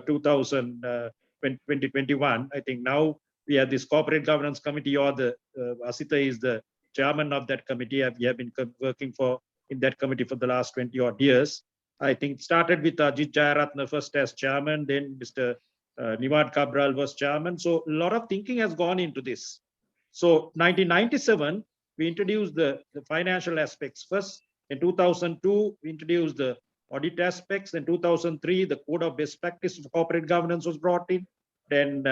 2021. I think now we have this corporate governance committee, or Asita is the chairman of that committee. We have been working in that committee for the last 20 odd years. I think started with Ajit Jayaratna first as chairman, then Mr. Nivad Cabral was chairman. So a lot of thinking has gone into this. So 1997, we introduced the financial aspects first. In 2002, we introduced the audit aspects. In 2003, the Code of Best Practice of Corporate Governance was brought in. Then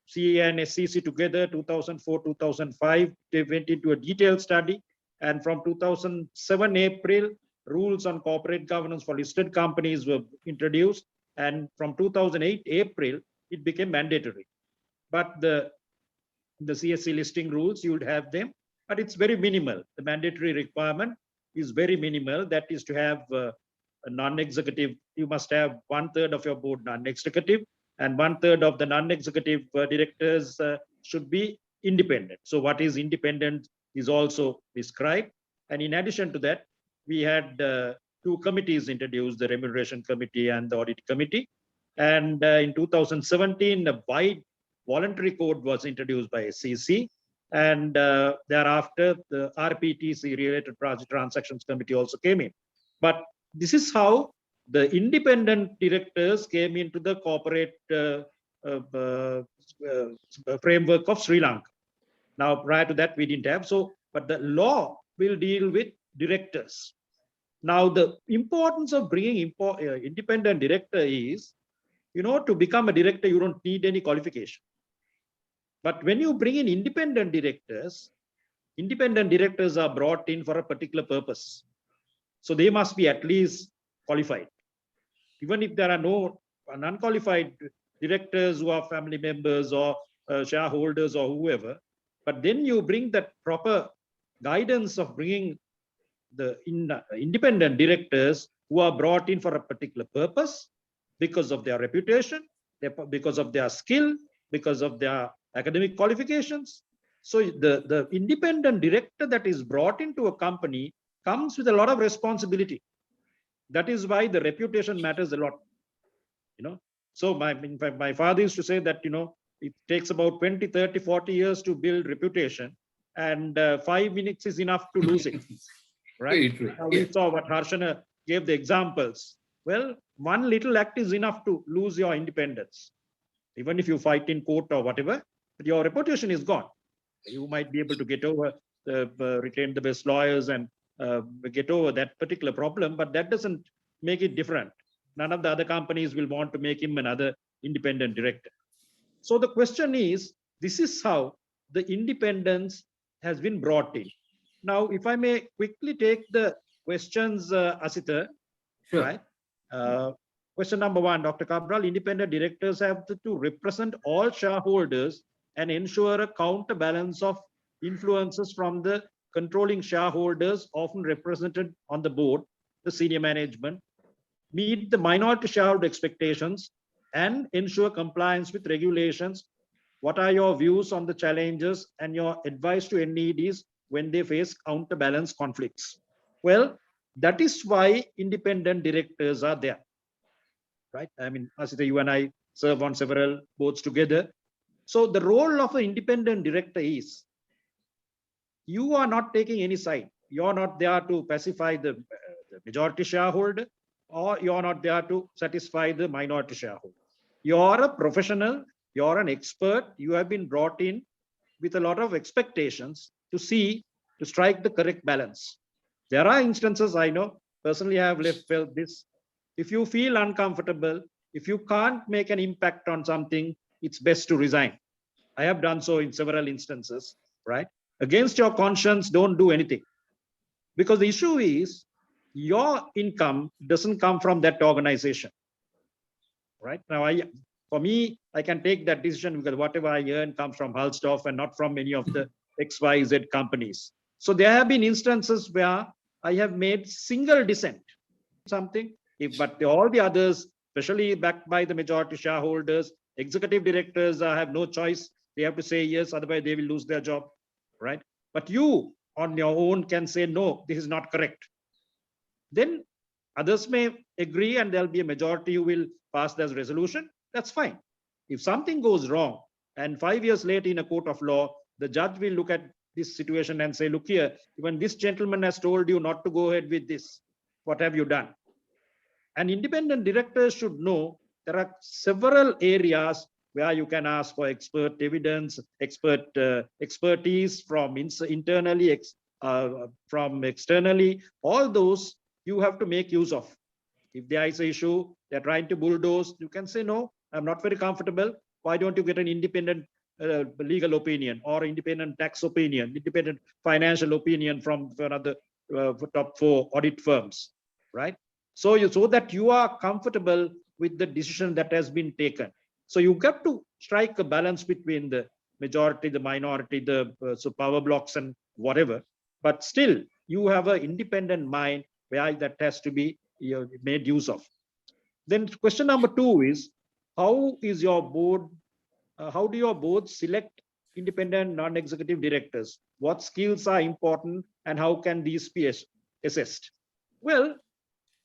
CA and SEC together, 2004, 2005, they went into a detailed study. And from 2007 April, rules on corporate governance for listed companies were introduced. And from 2008 April, it became mandatory. But the CSE listing rules, you would have them, but it's very minimal. The mandatory requirement is very minimal. That is to have a non-executive. You must have 1/3 of your board non-executive, and 1/3 of the non-executive directors should be independent. So what is independent is also described. And in addition to that, we had 2 committees introduced, the Remuneration Committee and the Audit Committee. And in 2017, a wide voluntary code was introduced by SEC. And thereafter, the RPTC, Related Project Transactions Committee, also came in. But this is how the independent directors came into the corporate framework of Sri Lanka. Now, prior to that, we didn't have. So, but the law will deal with directors. Now, the importance of bringing independent director is, to become a director, you don't need any qualification. But when you bring in independent directors are brought in for a particular purpose. So they must be at least qualified. Even if there are no unqualified directors who are family members or shareholders or whoever. But then you bring that proper guidance of bringing the independent directors who are brought in for a particular purpose because of their reputation, because of their skill, because of their academic qualifications. So the independent director that is brought into a company comes with a lot of responsibility. That is why the reputation matters a lot. So my father used to say that, it takes about 20, 30, 40 years to build reputation, and 5 minutes is enough to lose it. Right? Now we saw what Harshana gave the examples. Well, one little act is enough to lose your independence. Even if you fight in court or whatever, but your reputation is gone. You might be able to get over, retain the best lawyers and get over that particular problem, but that doesn't make it different. None of the other companies will want to make him another independent director. So the question is, this is how the independence has been brought in. Now, if I may quickly take the questions, Asita, Sure. right? Question number 1, Dr. Cabral, independent directors have to represent all shareholders and ensure a counterbalance of influences from the controlling shareholders, often represented on the board, the senior management, meet the minority shareholder expectations, and ensure compliance with regulations. What are your views on the challenges and your advice to NEDs when they face counterbalance conflicts? Well, that is why independent directors are there, right? I mean, Asita, you and I serve on several boards together. So the role of an independent director is, you are not taking any side. You're not there to pacify the majority shareholder, or you're not there to satisfy the minority shareholder. You're a professional, you're an expert, you have been brought in with a lot of expectations to strike the correct balance. There are instances, I know, personally I have felt this. If you feel uncomfortable, if you can't make an impact on something, it's best to resign. I have done so in several instances, right? Against your conscience, don't do anything. Because the issue is, your income doesn't come from that organization, right? Now, for me, I can take that decision because whatever I earn comes from Halstoff and not from any of the XYZ companies. So there have been instances where I have made single dissent, something, but all the others, especially backed by the majority shareholders, executive directors have no choice. They have to say yes, otherwise they will lose their job, right? But you on your own can say, no, this is not correct. Then others may agree and there'll be a majority who will pass this resolution. That's fine. If something goes wrong and 5 years later in a court of law, the judge will look at this situation and say, look here, even this gentleman has told you not to go ahead with this. What have you done? And independent directors should know there are several areas where you can ask for expert evidence, expertise from internally, from externally. All those you have to make use of. If there is an issue, they're trying to bulldoze, you can say, no, I'm not very comfortable. Why don't you get an independent legal opinion or independent tax opinion, independent financial opinion from another top 4 audit firms, right? So that you are comfortable with the decision that has been taken. So you got to strike a balance between the majority, the minority, the so power blocks and whatever. But still, you have an independent mind where that has to be made use of. Then question number 2 is, how is your board? How do your boards select independent non-executive directors? What skills are important and how can these be assessed? Well,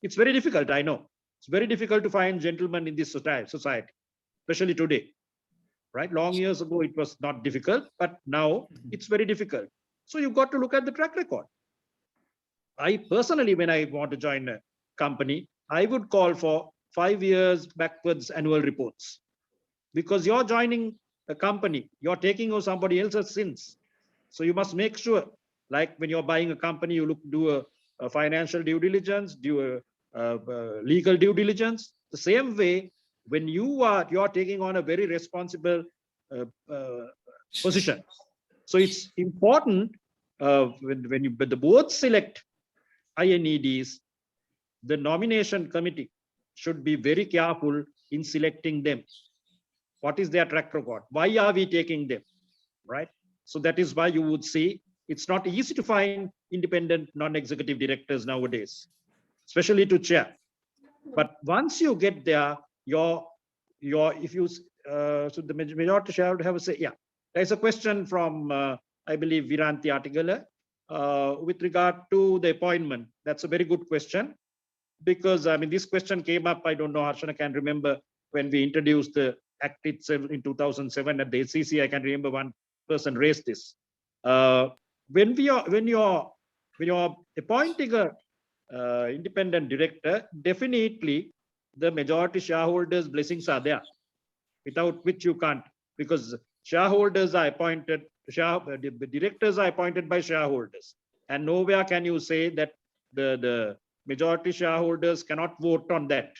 it's very difficult, I know. It's very difficult to find gentlemen in this society, especially today, right? Long years ago, it was not difficult, but now it's very difficult. So you've got to look at the track record. I personally, when I want to join a company, I would call for 5 years backwards annual reports, because you're joining a company, you're taking over somebody else's sins. So you must make sure, like when you're buying a company, you do a financial due diligence, do a legal due diligence. The same way, when you're taking on a very responsible position. So it's important when the board select INEDs, the nomination committee should be very careful in selecting them? What is their track record? Why are we taking them, right? So that is why you would see it's not easy to find independent non-executive directors nowadays, especially to chair. But once you get there, if you so the majority shareholder have a say. Yeah, there's a question from I believe Viranti Artigala with regard to the appointment. That's a very good question, because I mean this question came up. I don't know, Harshana can remember when we introduced the Act itself in 2007 at the SEC. I can remember one person raised this. When you're appointing a independent director, definitely the majority shareholders' blessings are there, without which you can't, because shareholders are appointed, the directors are appointed by shareholders, and nowhere can you say that the majority shareholders cannot vote on that.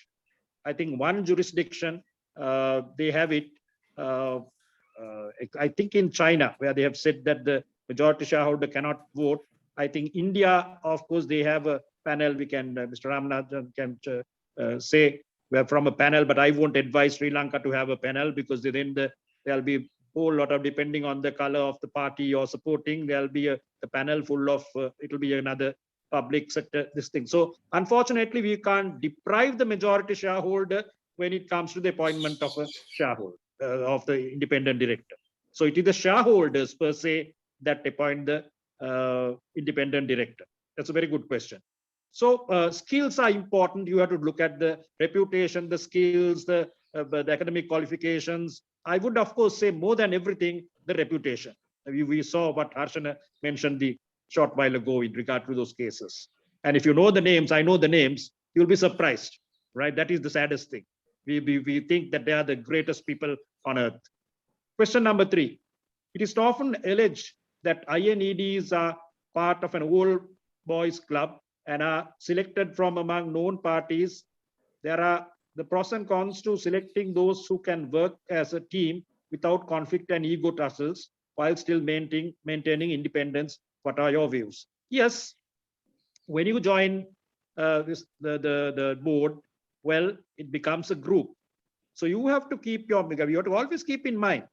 I think one jurisdiction they have it. I think in China, where they have said that the majority shareholder cannot vote. I think India, of course, they have a panel. We can, Mr. Ramanathan can say we're from a panel, but I won't advise Sri Lanka to have a panel, because then there'll be a whole lot of, depending on the color of the party you're supporting, there'll be a panel full of, it'll be another public sector, this thing. So unfortunately, we can't deprive the majority shareholder when it comes to the appointment of a shareholder, of the independent director. So it is the shareholders per se that appoint the independent director. That's a very good question. So skills are important. You have to look at the reputation, the skills, the academic qualifications. I would, of course, say more than everything, the reputation. We saw what Harshana mentioned the short while ago in regard to those cases. And if you know the names, I know the names, you'll be surprised, right? That is the saddest thing. We think that they are the greatest people on earth. Question number 3. It is often alleged that INEDs are part of an old boys club and are selected from among known parties. There are the pros and cons to selecting those who can work as a team without conflict and ego tussles while still maintaining independence. What are your views? Yes, when you join the board, well, it becomes a group. So you have to keep you have to always keep in mind,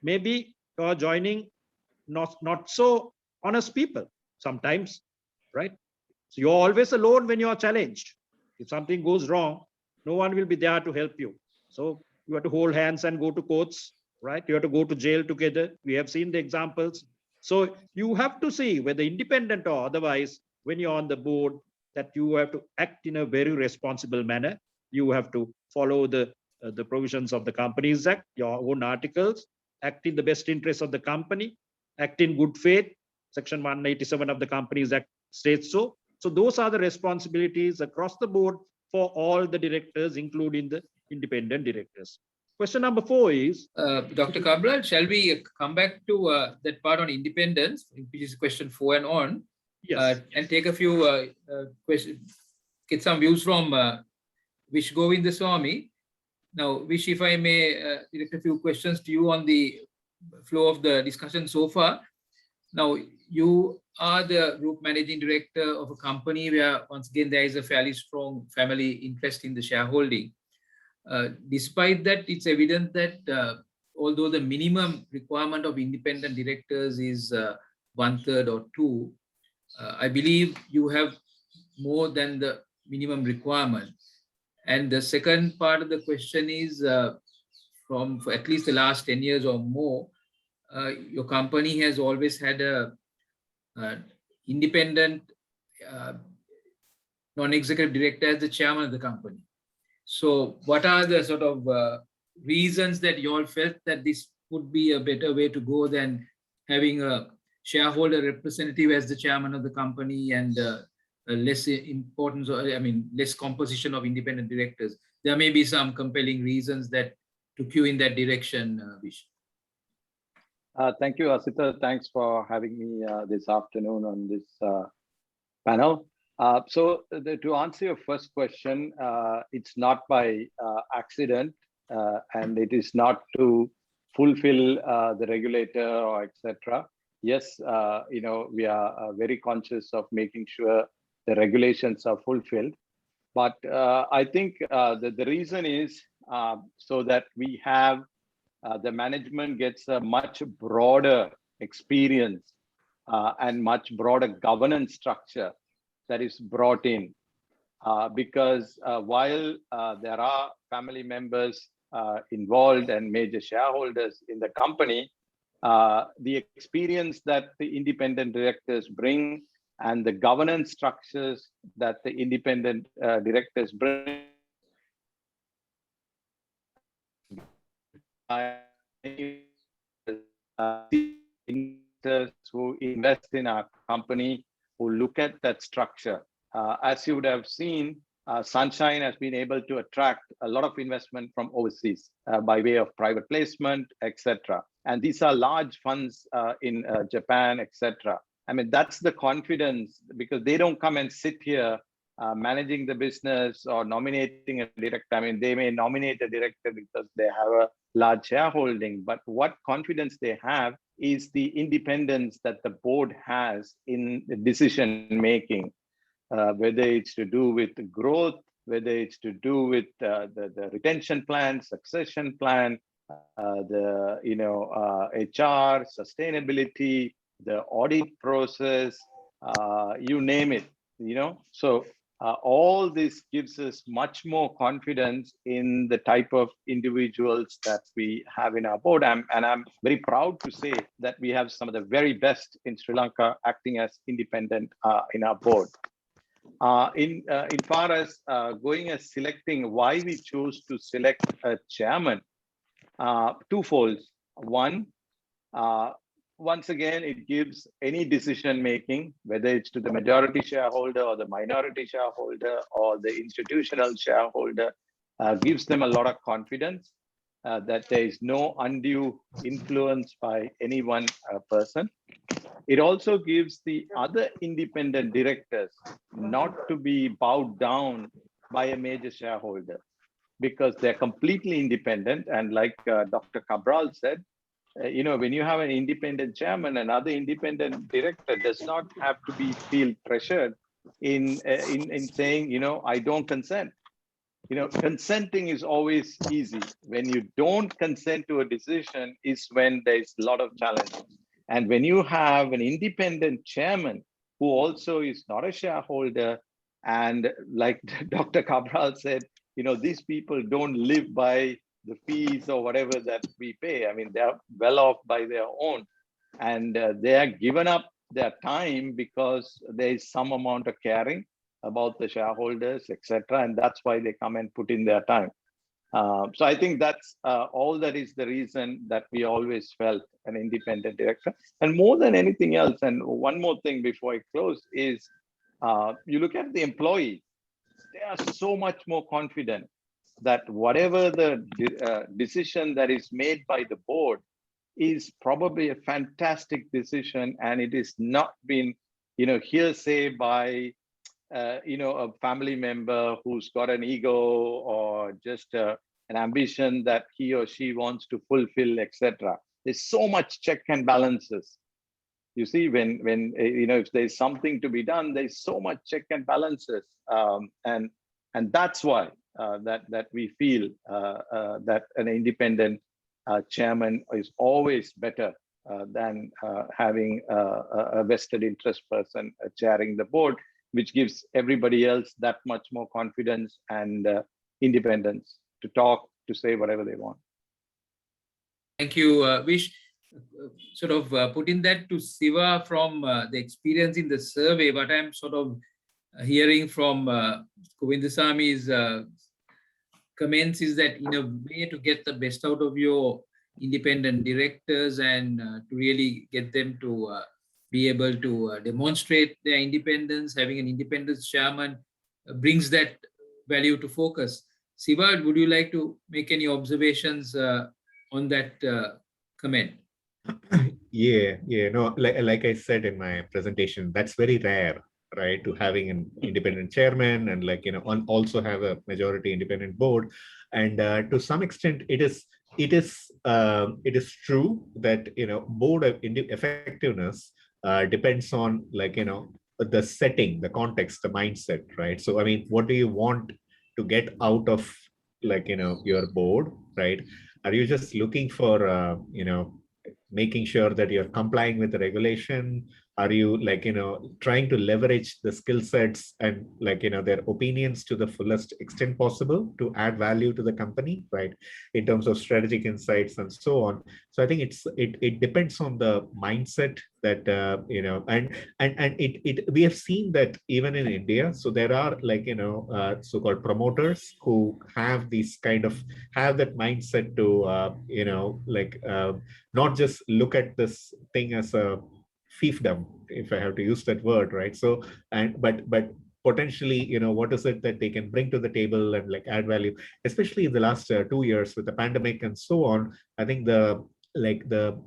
maybe you're joining not so honest people sometimes, right? So you're always alone when you're challenged. If something goes wrong, no one will be there to help you. So you have to hold hands and go to courts, right? You have to go to jail together. We have seen the examples. So you have to see, whether independent or otherwise, when you're on the board, that you have to act in a very responsible manner. You have to follow the provisions of the Companies Act, your own articles, act in the best interest of the company, act in good faith. Section 187 of the Companies Act states so. So those are the responsibilities across the board for all the directors, including the independent directors. Question number 4 is... Dr. Cabral, shall we come back to that part on independence, which is question 4 and on, Yes. and take a few questions, get some views from Vish Govindaswamy. Now, Vish, if I may direct a few questions to you on the flow of the discussion so far. Now, you are the group managing director of a company where, once again, there is a fairly strong family interest in the shareholding. Despite that, it's evident that although the minimum requirement of independent directors is 1/3 or 2, I believe you have more than the minimum requirement. And the second part of the question is, for at least the last 10 years or more, your company has always had a independent non-executive director as the chairman of the company. So what are the sort of reasons that you all felt that this would be a better way to go than having a shareholder representative as the chairman of the company and less importance, or less composition of independent directors? There may be some compelling reasons that took you in that direction, Vish. Thank you, Asita. Thanks for having me this afternoon on this panel. To answer your first question, it's not by accident, and it is not to fulfill the regulator or etc. Yes, we are very conscious of making sure the regulations are fulfilled. But I think the reason is so that we have the management gets a much broader experience and much broader governance structure that is brought in. Because while there are family members involved and major shareholders in the company, the experience that the independent directors bring and the governance structures that the independent directors bring investors who invest in our company, who look at that structure. As you would have seen, Sunshine has been able to attract a lot of investment from overseas by way of private placement, etc. And these are large funds in Japan, etc. I mean, that's the confidence, because they don't come and sit here managing the business or nominating a director. I mean, they may nominate a director because they have a large shareholding, but what confidence they have is the independence that the board has in decision making, whether it's to do with growth, whether it's to do with the retention plan, succession plan, HR, sustainability, the audit process, you name it. So all this gives us much more confidence in the type of individuals that we have in our board. And I'm very proud to say that we have some of the very best in Sri Lanka acting as independent in our board. In far as going as selecting why we chose to select a chairman, twofold. One, once again, it gives any decision making, whether it's to the majority shareholder or the minority shareholder or the institutional shareholder, gives them a lot of confidence that there is no undue influence by any one person. It also gives the other independent directors not to be bowed down by a major shareholder, because they're completely independent. And like Dr. Cabral said, when you have an independent chairman, another independent director does not have to feel pressured in saying, I don't consent. Consenting is always easy. When you don't consent to a decision is when there's a lot of challenges. And when you have an independent chairman who also is not a shareholder, and like Dr. Cabral said, these people don't live by the fees or whatever that we pay. I mean, they're well off by their own, and they are given up their time because there is some amount of caring about the shareholders, etc. And that's why they come and put in their time. So I think that's all that is the reason that we always felt an independent director. And more than anything else, and one more thing before I close, is you look at the employees, they are so much more confident that whatever the decision that is made by the board is probably a fantastic decision, and it is not been, hearsay by, a family member who's got an ego or just an ambition that he or she wants to fulfill, etc. There's so much check and balances. You see, when if there's something to be done, there's so much check and balances, and that's why that we feel that an independent chairman is always better than having a vested interest person chairing the board, which gives everybody else that much more confidence and independence to talk, to say whatever they want. Thank you, Vish. Sort of putting that to Siva from the experience in the survey, what I'm sort of hearing from Govindaswamy's comments is that in a way to get the best out of your independent directors and to really get them to be able to demonstrate their independence, having an independent chairman brings that value to focus. Siva, would you like to make any observations on that comment? Yeah, no, like I said in my presentation, that's very rare, right? To having an independent chairman and also have a majority independent board. And to some extent, it is true that board effectiveness depends on the setting, the context, the mindset, right? So I mean, what do you want to get out of like, your board, right? Are you just looking for, making sure that you're complying with the regulation? Are you like, trying to leverage the skill sets and like, their opinions to the fullest extent possible to add value to the company, right? In terms of strategic insights and so on. So I think it depends on the mindset that, and we have seen that even in India. So there are like, so-called promoters who have these kind of, have that mindset to, not just look at this thing as a fiefdom, if I have to use that word, right? So, but potentially, what is it that they can bring to the table and like add value, especially in the last 2 years with the pandemic and so on. I think the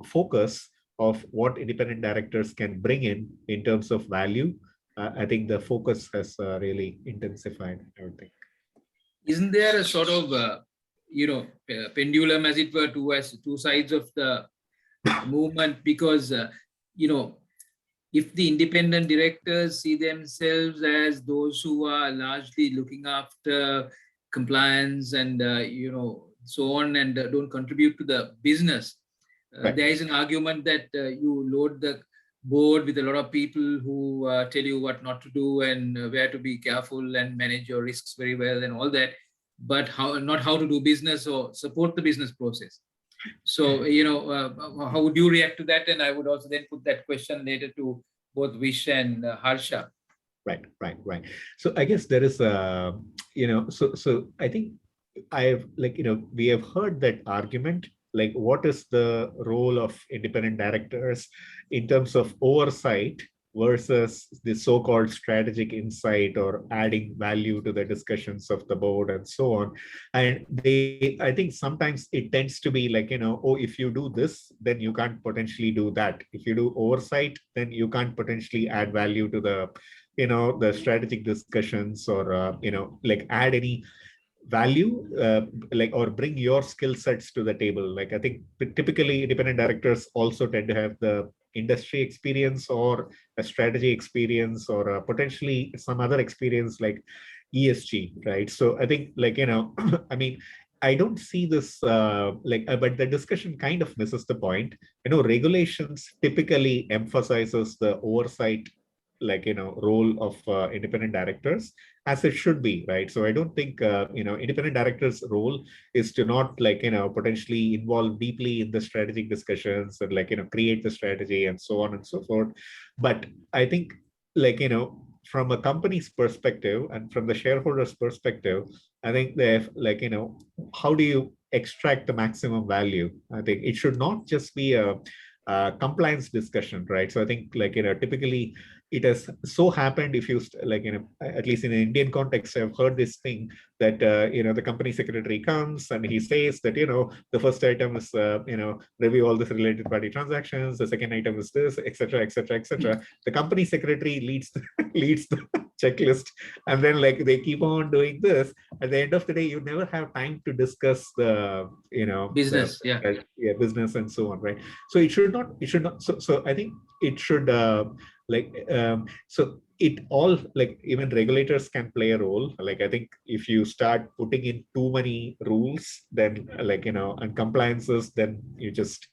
focus of what independent directors can bring in terms of value, I think the focus has really intensified, I would think. Isn't there a sort of, pendulum, as it were, two sides of the movement? Because, if the independent directors see themselves as those who are largely looking after compliance and, so on, and don't contribute to the business, Right. there is an argument that you load the board with a lot of people who tell you what not to do and where to be careful and manage your risks very well and all that, but not how to do business or support the business process. So, how would you react to that? And I would also then put that question later to both Vish and Harsha. Right. So I guess there is a, so I think I've like, we have heard that argument, like what is the role of independent directors in terms of oversight versus the so-called strategic insight or adding value to the discussions of the board and so on. And I think sometimes it tends to be like, oh, if you do this, then you can't potentially do that. If you do oversight, then you can't potentially add value to the, the strategic discussions or, like add any value, like, or bring your skill sets to the table. Like, I think typically independent directors also tend to have the industry experience or a strategy experience or potentially some other experience like ESG, right? So I think like, I mean, I don't see this but the discussion kind of misses the point. Regulations typically emphasizes the oversight, like, role of independent directors, as it should be, right? So I don't think, independent directors' role is to not like, potentially involve deeply in the strategic discussions and like, create the strategy and so on and so forth. But I think like, from a company's perspective and from the shareholders' perspective, I think they have like, how do you extract the maximum value? I think it should not just be a compliance discussion, right? So I think like, typically it has so happened, if you like, at least in an Indian context, I've heard this thing that, the company secretary comes and he says that, the first item is, review all this related party transactions. The second item is this, etc., etc., etc. The company secretary leads the checklist, and then like they keep on doing this. At the end of the day, you never have time to discuss the, Business, business and so on, right? So it should not. So I think it should. So it all, like, even regulators can play a role. Like, I think if you start putting in too many rules, then like, and compliances, then you just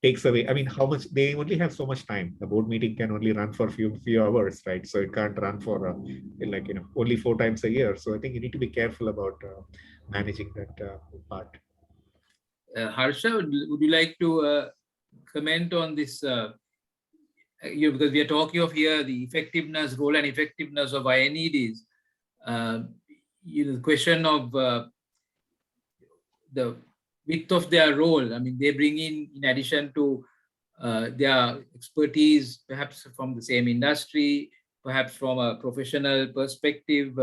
takes away. I mean, how much they only have so much time. The board meeting can only run for few hours, right? So it can't run for like, only 4 times a year. So I think you need to be careful about managing that part. Harsha, would you like to comment on this? Because we are talking of here the effectiveness, role and effectiveness of INEDs. The question of the width of their role. I mean, they bring in addition to their expertise, perhaps from the same industry, perhaps from a professional perspective,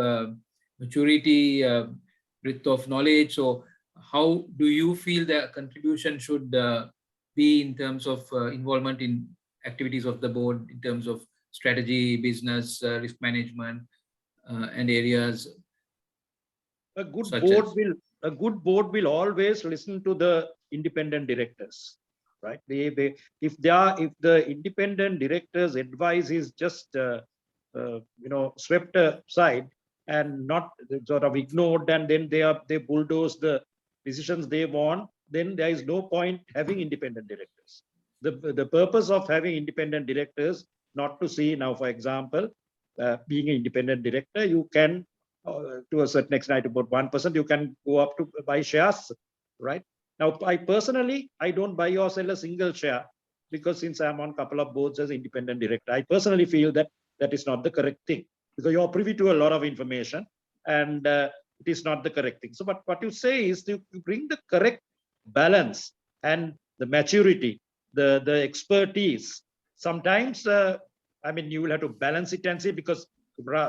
maturity, breadth of knowledge. So how do you feel their contribution should be in terms of involvement in activities of the board, in terms of strategy, business, risk management, and areas? A good board will always listen to the independent directors, right? If the independent directors' advice is just swept aside, and not sort of ignored, and then they bulldoze the decisions they want, then there is no point having independent directors. The purpose of having independent directors, not to see now, for example, being an independent director, you can, to a certain extent, about 1%, you can go up to buy shares, right? Now, I personally, I don't buy or sell a single share, because since I'm on a couple of boards as independent director, I personally feel that that is not the correct thing, because you're privy to a lot of information, and it is not the correct thing. So, but what you say is you bring the correct balance and the maturity, the expertise. Sometimes, I mean, you will have to balance it and see, because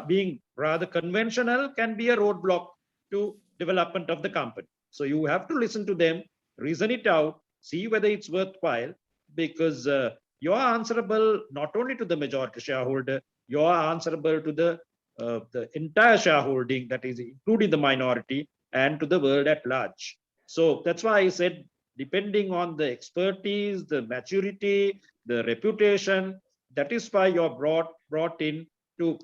being rather conventional can be a roadblock to development of the company. So you have to listen to them, reason it out, see whether it's worthwhile, because you are answerable not only to the majority shareholder, you are answerable to the entire shareholding, that is including the minority, and to the world at large. So that's why I said, depending on the expertise, the maturity, the reputation, that is why you're brought in to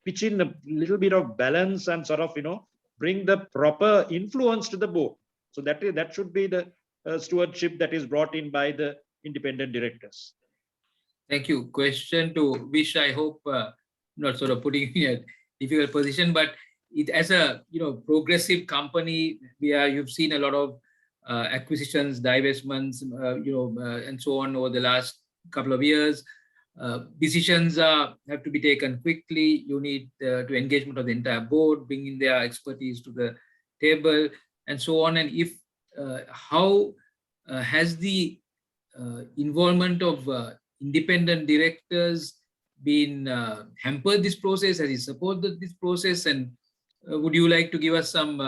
pitch in a little bit of balance and sort of, bring the proper influence to the board. So that should be the stewardship that is brought in by the independent directors. Thank you. Question to Vish, I hope not sort of putting you in a difficult position, but it, as a progressive company, you've seen a lot of acquisitions, divestments, and so on over the last couple of years. Decisions have to be taken quickly. You need to engagement of the entire board, bringing their expertise to the table, and so on. And if how has the involvement of independent directors been hampered this process? Has he supported this process? And would you like to give us some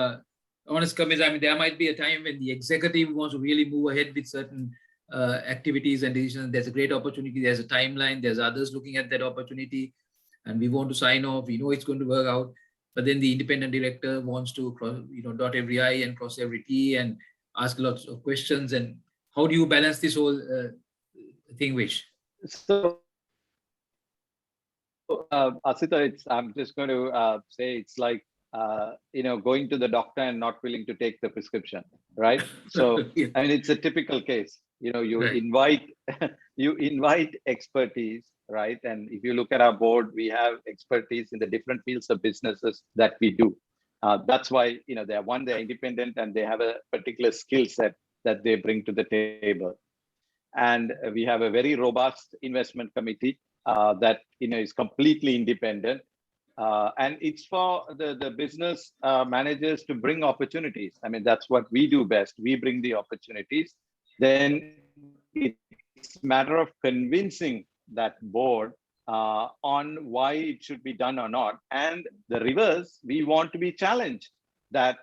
honest comments? I mean, there might be a time when the executive wants to really move ahead with certain activities and decisions. There's a great opportunity. There's a timeline. There's others looking at that opportunity, and we want to sign off. We know it's going to work out, but then the independent director wants to dot every I and cross every T and ask lots of questions. And how do you balance this whole thing, Vish? So, Asita, I'm just going to say it's like going to the doctor and not willing to take the prescription, right? So, Yeah. I mean, it's a typical case. You Right. invite expertise, right? And if you look at our board, we have expertise in the different fields of businesses that we do. That's why they're independent and they have a particular skill set that they bring to the table. And we have a very robust investment committee that is completely independent. And it's for the business managers to bring opportunities. I mean, that's what we do best. We bring the opportunities. Then it's a matter of convincing that board on why it should be done or not. And the reverse, we want to be challenged that,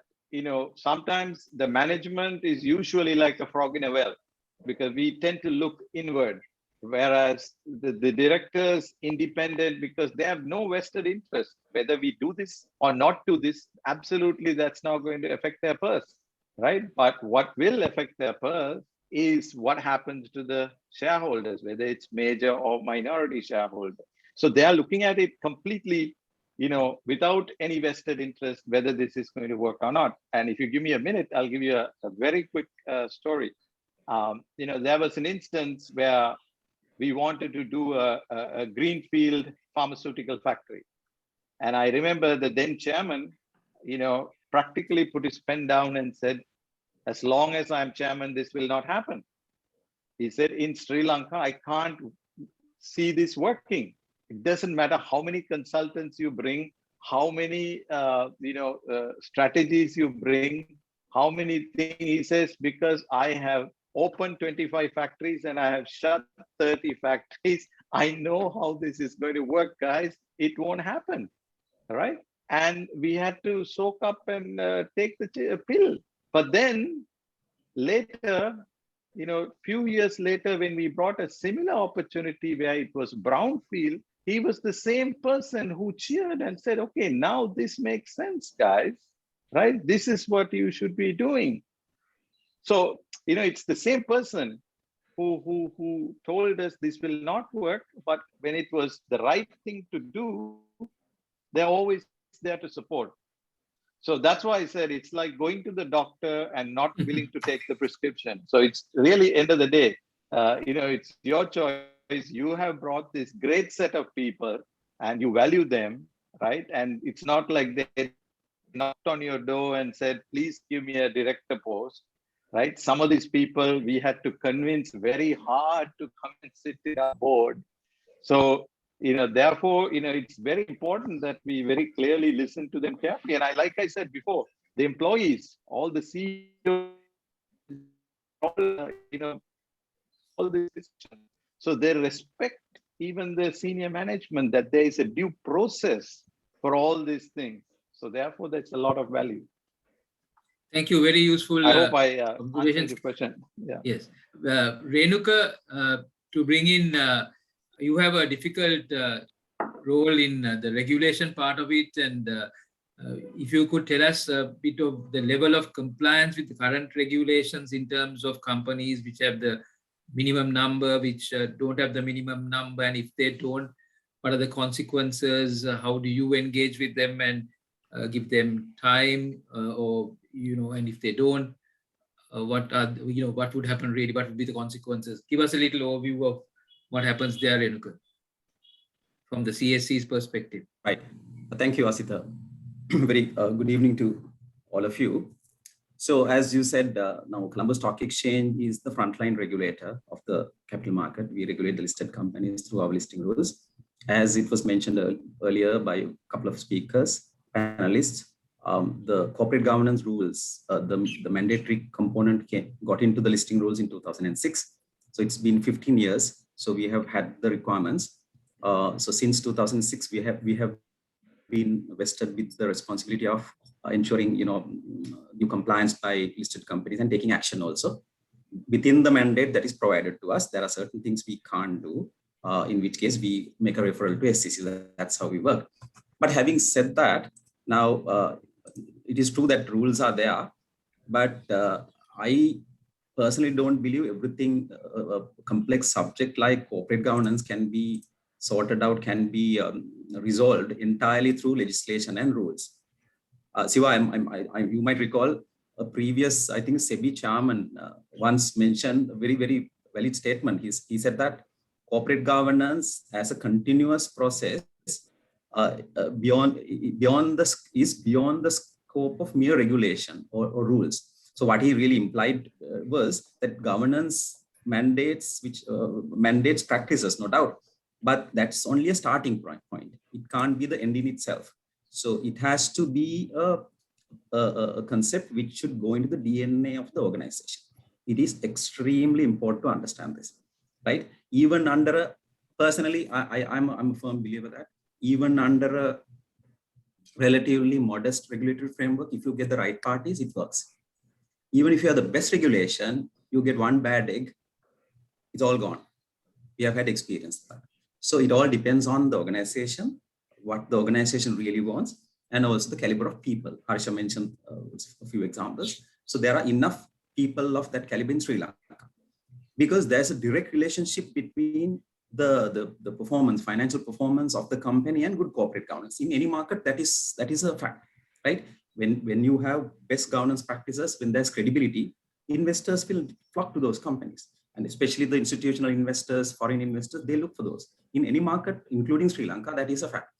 sometimes the management is usually like a frog in a well, because we tend to look inward. Whereas the directors independent, because they have no vested interest, whether we do this or not do this, absolutely that's not going to affect their purse, right? But what will affect their purse is what happens to the shareholders, whether it's major or minority shareholder. So they are looking at it completely, without any vested interest, whether this is going to work or not. And if you give me a minute, I'll give you a very quick story. There was an instance where we wanted to do a greenfield pharmaceutical factory. And I remember the then chairman, practically put his pen down and said, as long as I'm chairman, this will not happen. He said, in Sri Lanka, I can't see this working. It doesn't matter how many consultants you bring, how many strategies you bring, how many things. He says, because I have opened 25 factories and I have shut 30 factories. I know how this is going to work, guys. It won't happen, all right? And we had to soak up and take the pill. But then later, few years later, when we brought a similar opportunity where it was brownfield, he was the same person who cheered and said, okay, now this makes sense, guys, right? This is what you should be doing. So, it's the same person who told us this will not work, but when it was the right thing to do, they're always there to support. So that's why I said it's like going to the doctor and not willing to take the prescription. So it's really end of the day, it's your choice. You have brought this great set of people and you value them, right? And it's not like they knocked on your door and said, please give me a director post, right? Some of these people we had to convince very hard to come and sit in our board. So, therefore, it's very important that we very clearly listen to them carefully. And like I said before, the employees, all the CEOs, all this decision. So they respect even the senior management, that there is a due process for all these things. So therefore, that's a lot of value. Thank you. Very useful. I hope I answered your question. Yeah. Yes. Renuka, to bring in, you have a difficult role in the regulation part of it. And if you could tell us a bit of the level of compliance with the current regulations in terms of companies which have the minimum number, which don't have the minimum number, and if they don't, what are the consequences? How do you engage with them and give them time, and if they don't, what would happen really? What would be the consequences? Give us a little overview of what happens there, Renuka, from the CSC's perspective. Right. Thank you, Asita. Very good evening to all of you. So as you said, now Colombo Stock Exchange is the frontline regulator of the capital market. We regulate the listed companies through our listing rules. As it was mentioned earlier by a couple of speakers, panelists, the corporate governance rules, the mandatory component got into the listing rules in 2006. So it's been 15 years. So we have had the requirements. So since 2006, we have been vested with the responsibility of ensuring, due compliance by listed companies and taking action also. Within the mandate that is provided to us, there are certain things we can't do, in which case we make a referral to SCC. That's how we work. But having said that, now it is true that rules are there, but I personally don't believe everything, a complex subject like corporate governance can be sorted out, can be resolved entirely through legislation and rules. Siva, you might recall a previous, I think, SEBI chairman once mentioned a very, very valid statement. He said that corporate governance as a continuous process beyond the scope of mere regulation or rules. So what he really implied was that governance mandates practices, no doubt, but that's only a starting point. It can't be the end in itself. So it has to be a concept which should go into the DNA of the organization. It is extremely important to understand this, right? Even under personally, I'm a firm believer that even under a relatively modest regulatory framework, if you get the right parties, it works. Even if you have the best regulation, you get one bad egg, it's all gone. We have had experience with that. So it all depends on the organization, what the organization really wants, and also the caliber of people. Harsha mentioned a few examples. So there are enough people of that caliber in Sri Lanka, because there's a direct relationship between the performance, financial performance of the company and good corporate governance. In any market, that is a fact, right? When you have best governance practices, when there's credibility, investors will flock to those companies. And especially the institutional investors, foreign investors, they look for those. In any market, including Sri Lanka, that is a fact.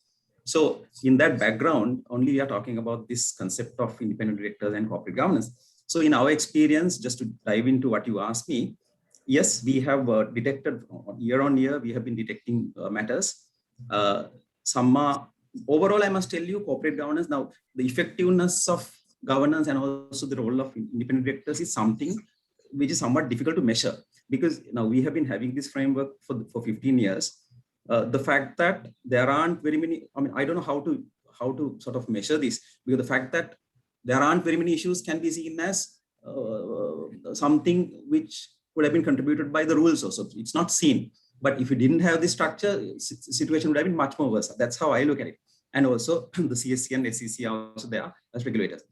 So in that background, only we are talking about this concept of independent directors and corporate governance. So in our experience, just to dive into what you asked me, yes, we have detected year on year, we have been detecting matters. Some are, overall, I must tell you, corporate governance, now the effectiveness of governance and also the role of independent directors is something which is somewhat difficult to measure, because now we have been having this framework for 15 years. The fact that there aren't very many, I don't know how to sort of measure this, because the fact that there aren't very many issues can be seen as something which would have been contributed by the rules also. It's not seen. But if you didn't have this structure, situation would have been much more worse. That's how I look at it. And also the CSC and SEC are also there as regulators.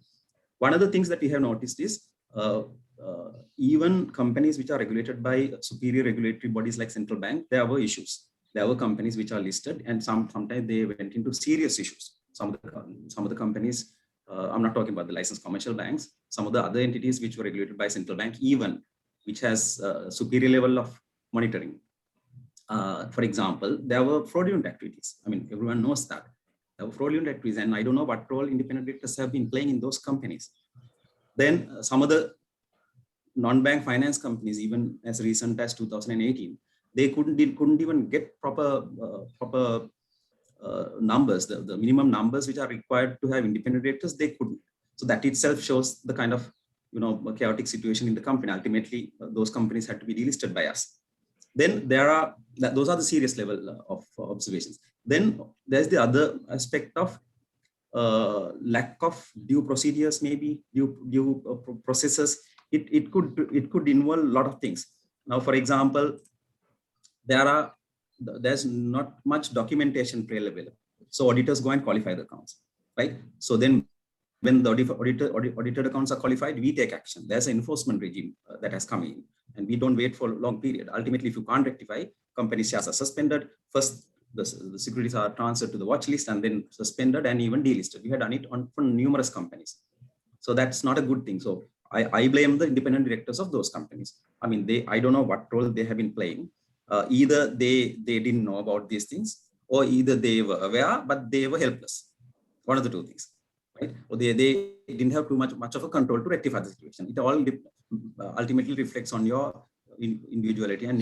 One of the things that we have noticed is even companies which are regulated by superior regulatory bodies like central bank, there were issues. There were companies which are listed, and sometimes they went into serious issues. some of the companies, I'm not talking about the licensed commercial banks, some of the other entities which were regulated by central bank, even which has superior level of monitoring. For example, there were fraudulent activities. I mean, everyone knows that. There were fraudulent activities, and I don't know what role independent directors have been playing in those companies. Then some of the non-bank finance companies, even as recent as 2018, they couldn't even get proper numbers, the minimum numbers which are required to have independent directors, they couldn't. So that itself shows the kind of chaotic situation in the company. Ultimately, those companies had to be delisted by us. Then those are the serious level of observations. Then there's the other aspect of lack of due procedures, maybe due processes. It could involve a lot of things. Now, for example, there's not much documentation trail available. So auditors go and qualify the accounts, right? So then when the audited accounts are qualified, we take action. There's an enforcement regime that has come in, and we don't wait for a long period. Ultimately, if you can't rectify, company shares are suspended. First, the securities are transferred to the watch list and then suspended and even delisted. We had done it for numerous companies. So that's not a good thing. So I blame the independent directors of those companies. I mean, I don't know what role they have been playing. Either they didn't know about these things, or either they were aware, but they were helpless. One of the two things, right? Or they didn't have too much of a control to rectify the situation. It all ultimately reflects on your individuality and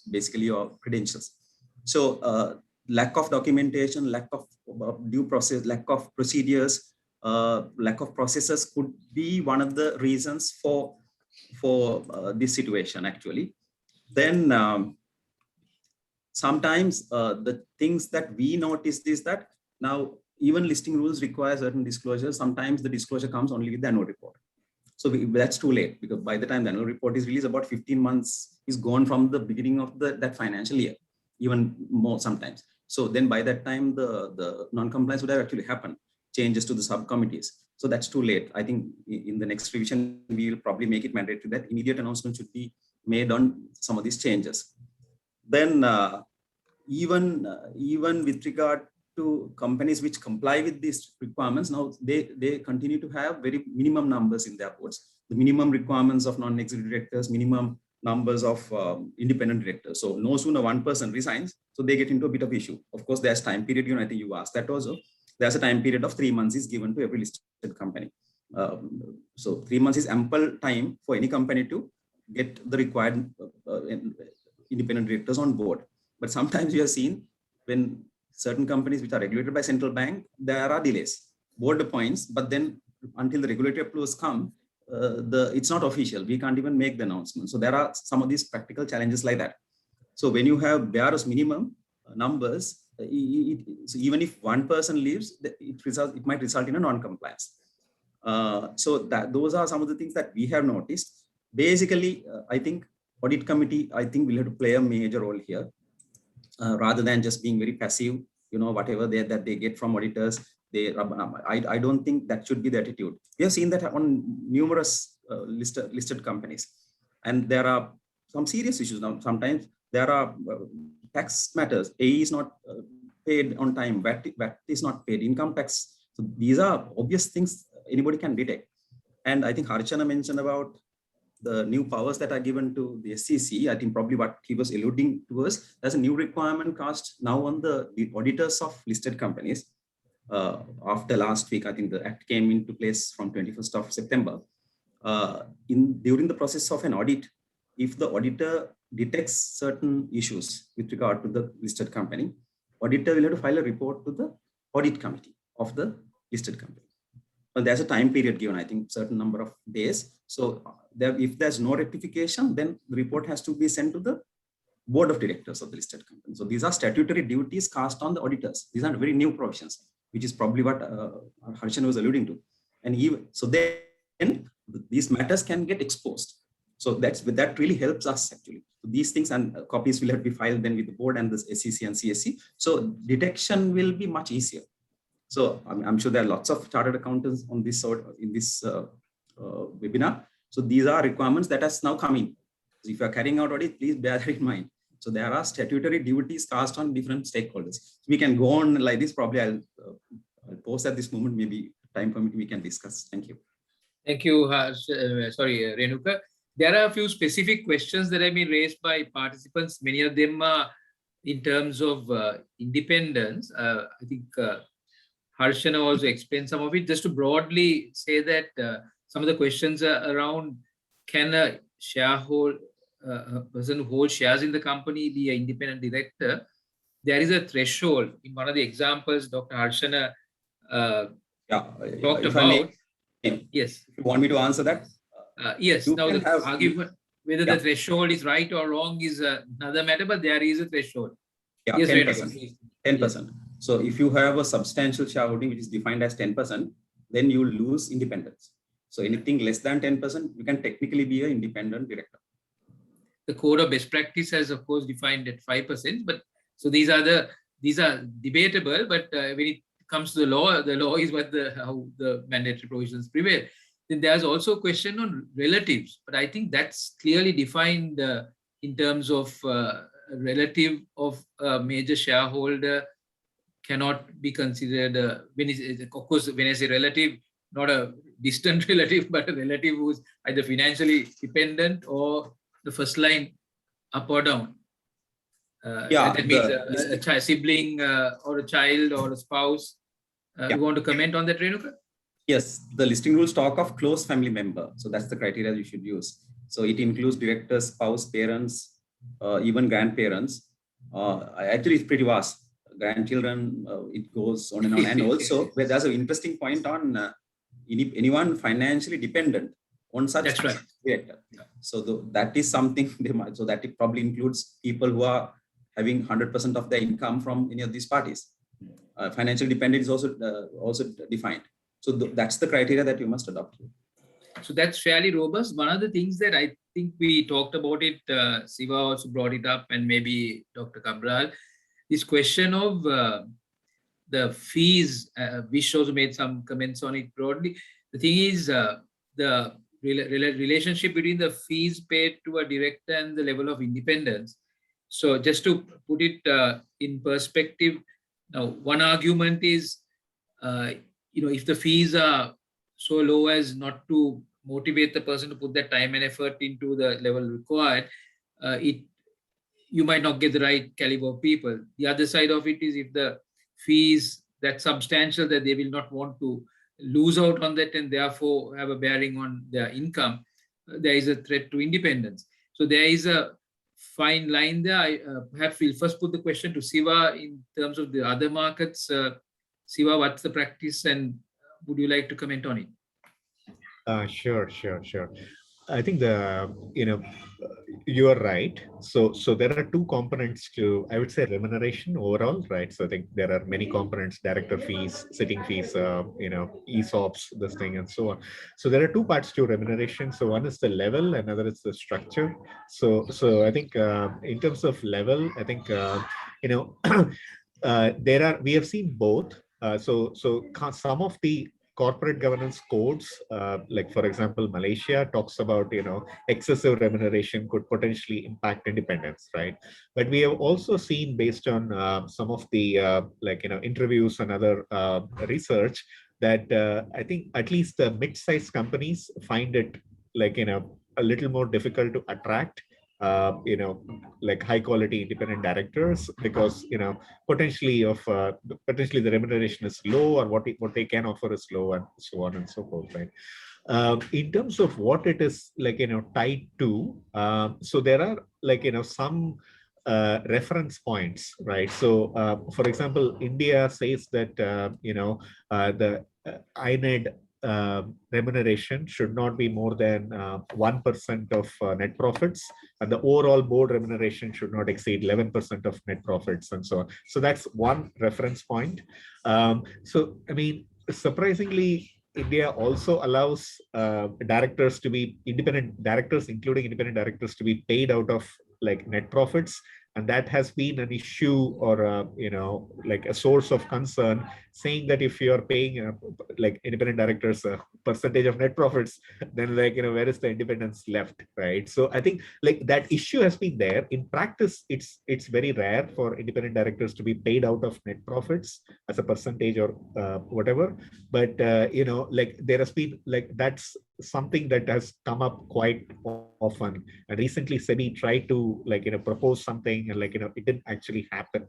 basically your credentials. So lack of documentation, lack of due process, lack of procedures, lack of processes could be one of the reasons for this situation actually. Then sometimes the things that we notice is that now even listing rules require certain disclosures. Sometimes the disclosure comes only with the annual report. So that's too late, because by the time the annual report is released, about 15 months is gone from the beginning of that financial year, even more sometimes. So then by that time, the non-compliance would have actually happened, changes to the subcommittees. So that's too late. I think in the next revision, we will probably make it mandatory that immediate announcement should be made on some of these changes. Then even with regard to companies which comply with these requirements, now they continue to have very minimum numbers in their boards. The minimum requirements of non-executive directors, minimum numbers of independent directors. So no sooner one person resigns, so they get into a bit of issue. Of course, there's time period, I think you asked that also. There's a time period of 3 months is given to every listed company. So 3 months is ample time for any company to get the required independent directors on board. But sometimes you have seen when certain companies which are regulated by central bank, there are delays. Board appoints, but then until the regulatory approvals come, it's not official. We can't even make the announcement. So there are some of these practical challenges like that. So when you have barest minimum numbers, so even if one person leaves, it might result in a non-compliance. So those are some of the things that we have noticed. Basically, I think audit committee, will have to play a major role here. Rather than just being very passive, whatever that they get from auditors, I don't think that should be the attitude. We have seen that on numerous listed companies, and there are some serious issues now. Sometimes there are tax matters. AE is not paid on time. VAT is not paid. Income tax. So these are obvious things anybody can detect. And I think Harchana mentioned about the new powers that are given to the SEC. I think probably what he was alluding to was there's a new requirement cast now on the auditors of listed companies. After last week, I think the act came into place from 21st of September. During the process of an audit, if the auditor detects certain issues with regard to the listed company, auditor will have to file a report to the audit committee of the listed company. But there's a time period given, I think certain number of days. So if there's no rectification, then the report has to be sent to the board of directors of the listed company. So these are statutory duties cast on the auditors. These are very new provisions, which is probably what Harshan was alluding to. And so then these matters can get exposed. So that really helps us actually. So these things and copies will have to be filed then with the board and the SEC and CSC. So detection will be much easier. So I'm sure there are lots of chartered accountants on this in this webinar. So these are requirements that has now come in. So if you are carrying out audit, please bear that in mind. So there are statutory duties cast on different stakeholders. We can go on like this. Probably I'll pause at this moment. Maybe time permit, we can discuss. Thank you. Thank you, Renuka. There are a few specific questions that have been raised by participants. Many of them are in terms of independence. I think Harshana also explained some of it. Just to broadly say that some of the questions are around, can a shareholder, a person who holds shares in the company be an independent director? There is a threshold. In one of the examples Dr. Harshana talked about. Yes. If you want me to answer that? Yes. Now the argument whether the threshold is right or wrong is another matter, but there is a threshold. Yeah, yes, 10%. 10%. So if you have a substantial shareholding which is defined as 10%, then you lose independence. So anything less than 10%, you can technically be an independent director. The code of best practice has, of course, defined at 5%. But so these are debatable. But when it comes to the law is what how the mandatory provisions prevail. Then there's also a question on relatives. But I think that's clearly defined in terms of relative of a major shareholder cannot be considered, of course, when I say relative, not a distant relative, but a relative who's either financially dependent or the first line up or down. That means a sibling or a child or a spouse. You want to comment on that, Renuka? Yes, the listing rules talk of close family member. So that's the criteria you should use. So it includes directors, spouse, parents, even grandparents. Actually, it's pretty vast. Grandchildren, it goes on and on. And also, where there's an interesting point on anyone financially dependent on such director. So that is something they might. So that it probably includes people who are having 100% of their income from any of these parties. Financial dependence is also defined. So that's the criteria that you must adopt. So that's fairly robust. One of the things that I think we talked about it, Siva also brought it up, and maybe Dr. Cabral, this question of the fees. Vish also made some comments on it broadly. The thing is, the relationship between the fees paid to a director and the level of independence. So just to put it in perspective, now one argument is, if the fees are so low as not to motivate the person to put that time and effort into the level required, you might not get the right caliber of people. The other side of it is if the fees that substantial that they will not want to lose out on that and therefore have a bearing on their income, there is a threat to independence. So there is a fine line there. Perhaps we'll first put the question to Siva in terms of the other markets. Siva, what's the practice and would you like to comment on it? Sure. I think you are right. So there are two components to, I would say, remuneration overall, right? So I think there are many components: director fees, sitting fees, Esops, this thing, and so on. So there are two parts to remuneration. So one is the level, another is the structure. So I think in terms of level, I think we have seen both. So some of the corporate governance codes, like for example, Malaysia talks about, excessive remuneration could potentially impact independence, right? But we have also seen, based on some of the interviews and other research, that I think at least the mid-sized companies find it a little more difficult to attract high quality independent directors, because potentially the remuneration is low, or what they can offer is low, and so on and so forth, right? In terms of what it is tied to, so there are some reference points, right? So for example, India says that the INED remuneration should not be more than 1% of net profits, and the overall board remuneration should not exceed 11% of net profits, and so on. So that's one reference point. So I mean, surprisingly, India also allows directors to be independent directors, including independent directors, to be paid out of net profits. And that has been an issue or, like a source of concern, saying that if you're paying like independent directors a percentage of net profits, then like, where is the independence left, right? So I think like that issue has been there. In practice, it's very rare for independent directors to be paid out of net profits as a percentage or whatever. But, like there has been like, that's something that has come up quite often. And recently SEBI tried to like, propose something, and like, it didn't actually happen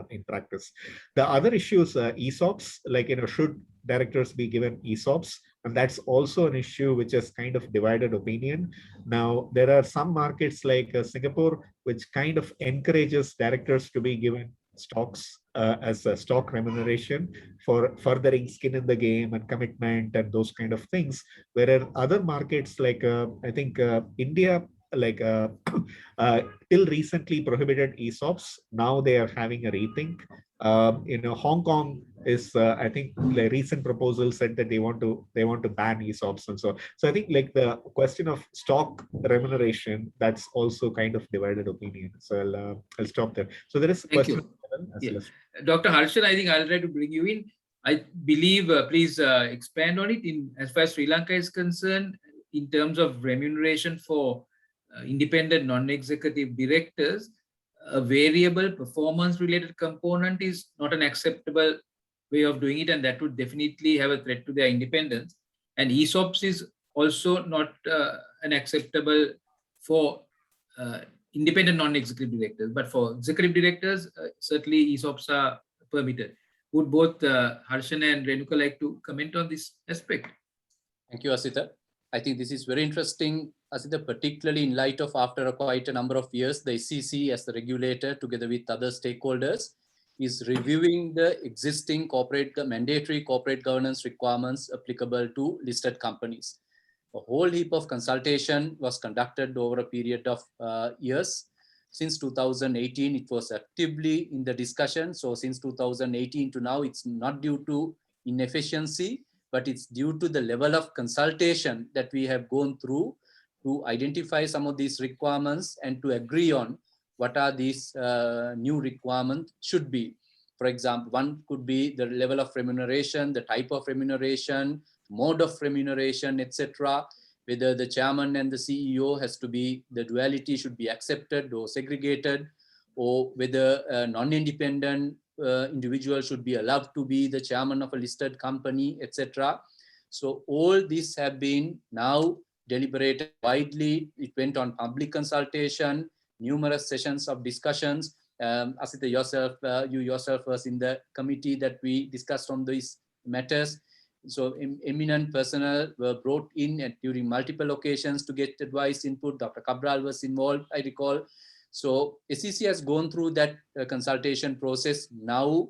in practice. The other issues, Esops, like, should directors be given Esops? And that's also an issue which has kind of divided opinion. Now, there are some markets like Singapore, which kind of encourages directors to be given stocks as a stock remuneration for furthering skin in the game and commitment and those kind of things. Whereas other markets like I think India, like till recently prohibited ESOPs. Now they are having a rethink. Hong Kong is I think the recent proposal said that they want to ban ESOPs, and so I think like the question of stock remuneration, that's also kind of divided opinion. So I'll stop there. So there is a Thank question. you. Dr. Harshan, I think I'll try to bring you in. I believe, please expand on it. In as far as Sri Lanka is concerned, in terms of remuneration for independent non-executive directors, a variable performance-related component is not an acceptable way of doing it, and that would definitely have a threat to their independence. And ESOPs is also not an acceptable for independent non-executive directors, but for executive directors, certainly ESOPs are permitted. Would both Harshan and Renuka like to comment on this aspect? Thank you, Asita. I think this is very interesting, Asita, particularly in light of after quite a number of years, the SEC as the regulator, together with other stakeholders, is reviewing the existing mandatory corporate governance requirements applicable to listed companies. A whole heap of consultation was conducted over a period of years. Since 2018, it was actively in the discussion. So since 2018 to now, it's not due to inefficiency, but it's due to the level of consultation that we have gone through to identify some of these requirements and to agree on what are these new requirements should be. For example, one could be the level of remuneration, the type of remuneration, mode of remuneration, etc. Whether the chairman and the CEO has to be, the duality should be accepted or segregated, or whether a non-independent individual should be allowed to be the chairman of a listed company, etc. So all these have been now deliberated widely. It went on public consultation, numerous sessions of discussions. Asita, you yourself was in the committee that we discussed on these matters. So eminent personnel were brought in during multiple occasions to get advice, input. Dr. Cabral was involved, I recall. So SEC has gone through that consultation process. Now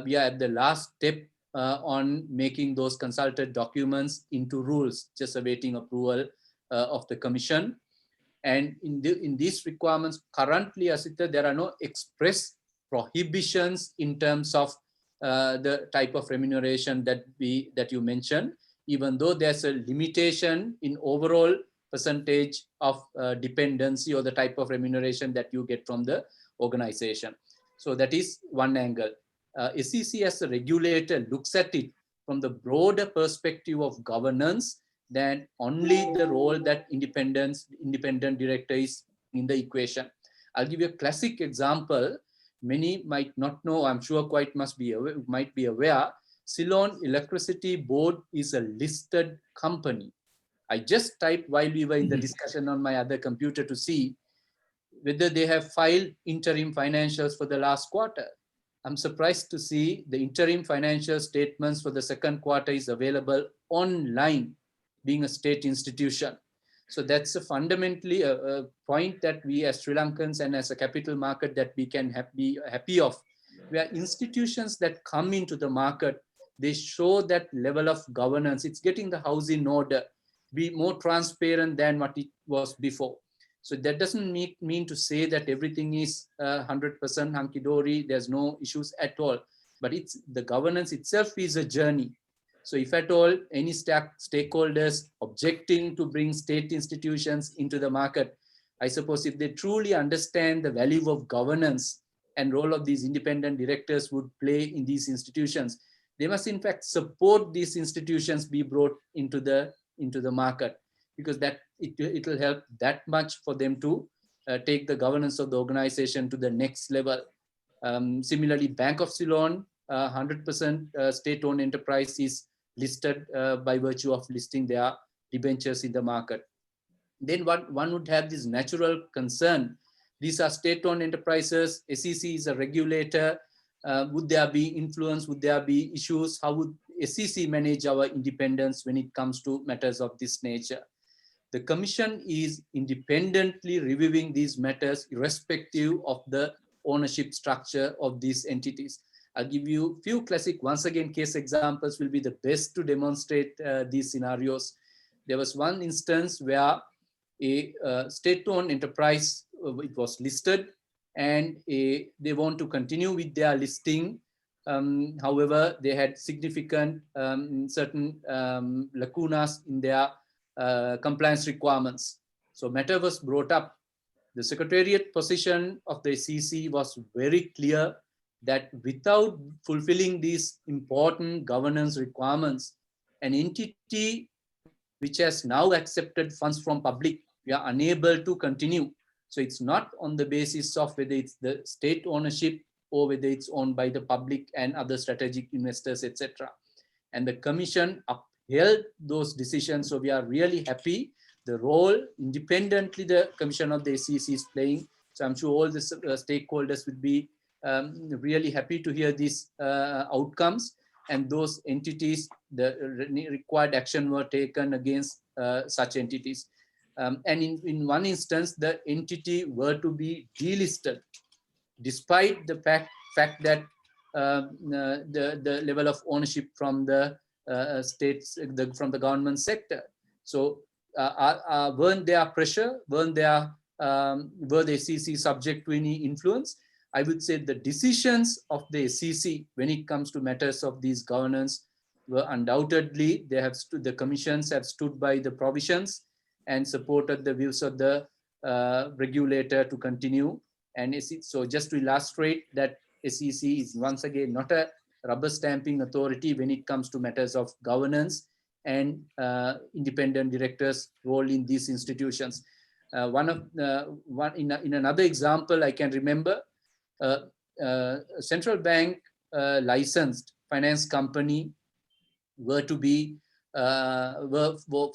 we are at the last step on making those consulted documents into rules, just awaiting approval of the commission. And in these requirements, currently, Asita, there are no express prohibitions in terms of the type of remuneration that you mentioned, even though there's a limitation in overall percentage of dependency or the type of remuneration that you get from the organization. So that is one angle. SEC as a regulator looks at it from the broader perspective of governance than only the role that independent director is in the equation. I'll give you a classic example. Many might not know, I'm sure might be aware, Ceylon Electricity Board is a listed company. I just typed while we were in the discussion on my other computer to see whether they have filed interim financials for the last quarter. I'm surprised to see the interim financial statements for the second quarter is available online, being a state institution. So that's fundamentally a point that we as Sri Lankans and as a capital market that we can be happy of, where institutions that come into the market, they show that level of governance. It's getting the house in order, be more transparent than what it was before. So that doesn't mean to say that everything is 100% hunky-dory, there's no issues at all, but the governance itself is a journey. So if at all any stakeholders objecting to bring state institutions into the market, I suppose if they truly understand the value of governance and role of these independent directors would play in these institutions, they must in fact support these institutions be brought into the market, because that it will help that much for them to take the governance of the organization to the next level. Similarly, Bank of Ceylon, 100% state-owned enterprise, is listed by virtue of listing their debentures in the market. Then one would have this natural concern. These are state-owned enterprises. SEC is a regulator. Would there be influence? Would there be issues? How would SEC manage our independence when it comes to matters of this nature? The Commission is independently reviewing these matters irrespective of the ownership structure of these entities. I'll give you a few classic, once again, case examples will be the best to demonstrate these scenarios. There was one instance where a state-owned enterprise, it was listed, and they want to continue with their listing. However, they had significant certain lacunas in their compliance requirements. So matter was brought up. The Secretariat position of the SEC was very clear that without fulfilling these important governance requirements, an entity which has now accepted funds from public, we are unable to continue. So it's not on the basis of whether it's the state ownership or whether it's owned by the public and other strategic investors, etc. And the Commission upheld those decisions. So we are really happy the role independently the Commission of the SEC is playing. So I'm sure all the stakeholders would be really happy to hear these outcomes, and those entities, the required action were taken against such entities. And in one instance, the entity were to be delisted, despite the fact that the level of ownership from the states, from the government sector. So weren't there pressure? Were the SEC subject to any influence? I would say the decisions of the SEC when it comes to matters of these governance were undoubtedly, the commissions have stood by the provisions and supported the views of the regulator to continue. And so just to illustrate that SEC is once again not a rubber stamping authority when it comes to matters of governance and independent directors' role in these institutions. In another example, I can remember central bank licensed finance company were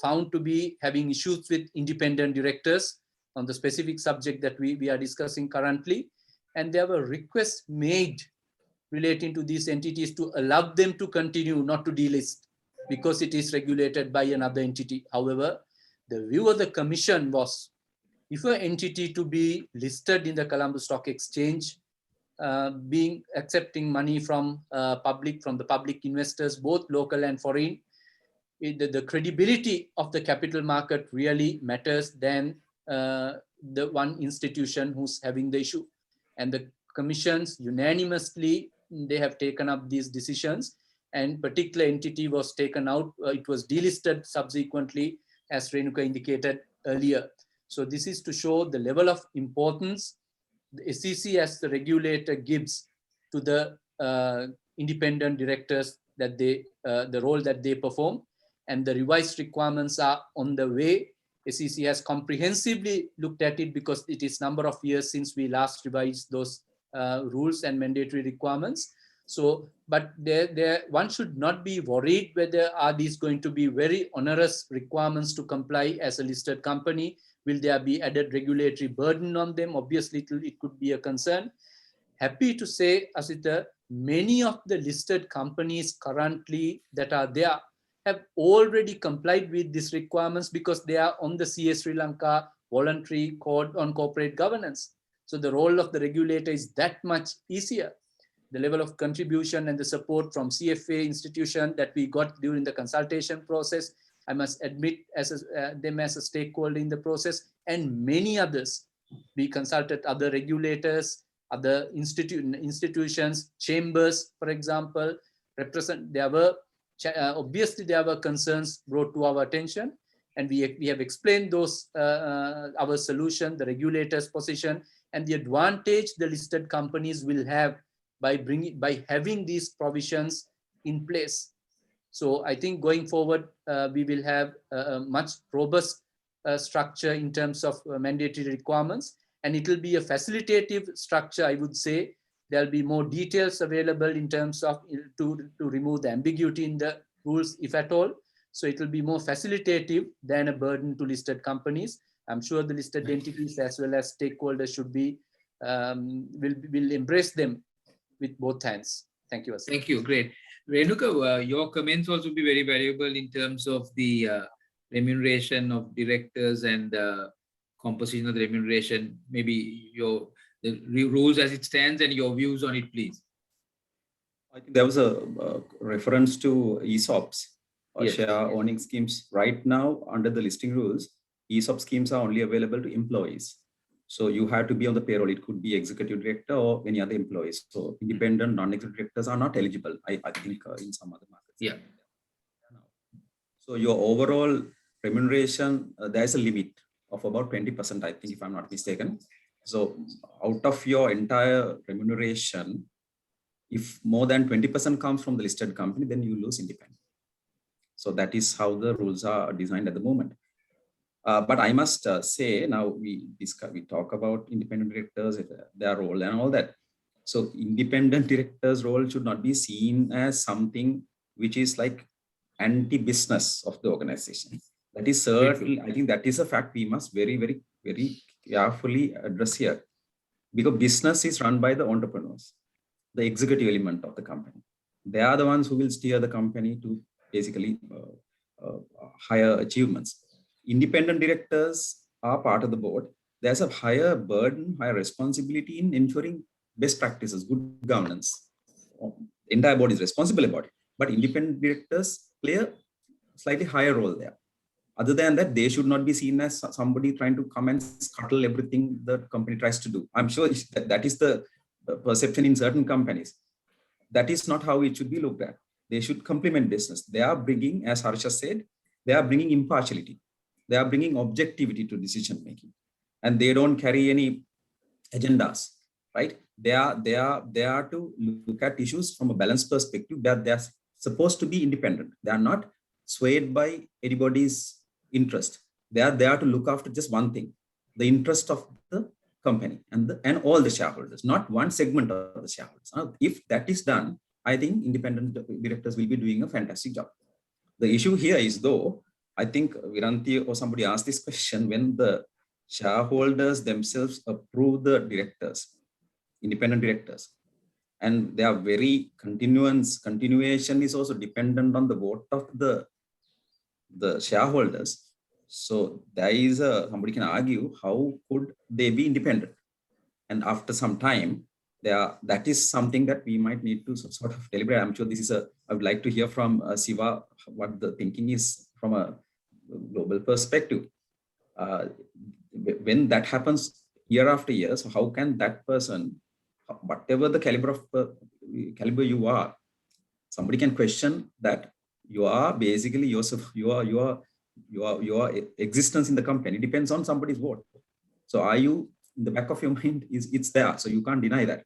found to be having issues with independent directors on the specific subject that we are discussing currently. And there were requests made relating to these entities to allow them to continue, not to delist, because it is regulated by another entity. However, the view of the Commission was, if an entity to be listed in the Colombo Stock Exchange, accepting money from the public investors, both local and foreign, the credibility of the capital market really matters than the one institution who's having the issue. And the commissions unanimously, they have taken up these decisions, and particular entity was taken out. It was delisted subsequently, as Renuka indicated earlier. So this is to show the level of importance the SEC as the regulator gives to the independent directors, that the role that they perform, and the revised requirements are on the way. SEC has comprehensively looked at it because it is number of years since we last revised those rules and mandatory requirements. So, but one should not be worried whether are these going to be very onerous requirements to comply as a listed company. Will there be added regulatory burden on them? Obviously, it could be a concern. Happy to say, Asita, many of the listed companies currently that are there have already complied with these requirements because they are on the CA Sri Lanka voluntary code on corporate governance. So the role of the regulator is that much easier. The level of contribution and the support from CFA institution that we got during the consultation process, I must admit them as a stakeholder in the process, and many others. We consulted other regulators, other institutions, chambers, for example, obviously there were concerns brought to our attention, And we have explained those, our solution, the regulator's position, and the advantage the listed companies will have by having these provisions in place. So I think going forward, we will have a much robust structure in terms of mandatory requirements, and it will be a facilitative structure, I would say. There'll be more details available in terms of to remove the ambiguity in the rules, if at all. So it will be more facilitative than a burden to listed companies. I'm sure the listed entities as well as stakeholders should be will embrace them with both hands. Thank you. Thank you. Great. Renuka, your comments also be very valuable in terms of the remuneration of directors and composition of the remuneration. Maybe the rules as it stands and your views on it, please. I think there was a reference to Esops or Yes. share owning schemes. Right now, under the listing rules, ESOP schemes are only available to employees. So you have to be on the payroll. It could be executive director or any other employees. So independent non-executive directors are not eligible, I think, in some other markets. Yeah. So your overall remuneration, there's a limit of about 20%, I think, if I'm not mistaken. So out of your entire remuneration, if more than 20% comes from the listed company, then you lose independent. So that is how the rules are designed at the moment. But I must say, now we talk about independent directors, their role and all that. So independent directors' role should not be seen as something which is like anti-business of the organization. That is certainly, I think that is a fact we must very, very, very carefully address here. Because business is run by the entrepreneurs, the executive element of the company. They are the ones who will steer the company to basically higher achievements. Independent directors are part of the board. There's a higher burden, higher responsibility in ensuring best practices, good governance. The entire board is responsible about it, but independent directors play a slightly higher role there. Other than that, they should not be seen as somebody trying to come and scuttle everything the company tries to do. I'm sure that is the perception in certain companies. That is not how it should be looked at. They should complement business. They are bringing, as Harsha said, they are bringing impartiality. They are bringing objectivity to decision making, and they don't carry any agendas, right? They are to look at issues from a balanced perspective. That they are supposed to be independent. They are not swayed by anybody's interest. They are there to look after just one thing, the interest of the company and all the shareholders, not one segment of the shareholders. Now, if that is done, I think independent directors will be doing a fantastic job. The issue here is, though, I think Viranti or somebody asked this question, when the shareholders themselves approve the directors, independent directors, and their very continuation is also dependent on the vote of the shareholders. So there is somebody can argue, how could they be independent? And after some time, that is something that we might need to sort of deliberate. I'm sure this is I would like to hear from Siva what the thinking is from a global perspective. When that happens year after year, so how can that person, whatever the caliber you are, somebody can question that you are basically yourself, your existence in the company depends on somebody's vote. So are you, in the back of your mind, it's there, so you can't deny that.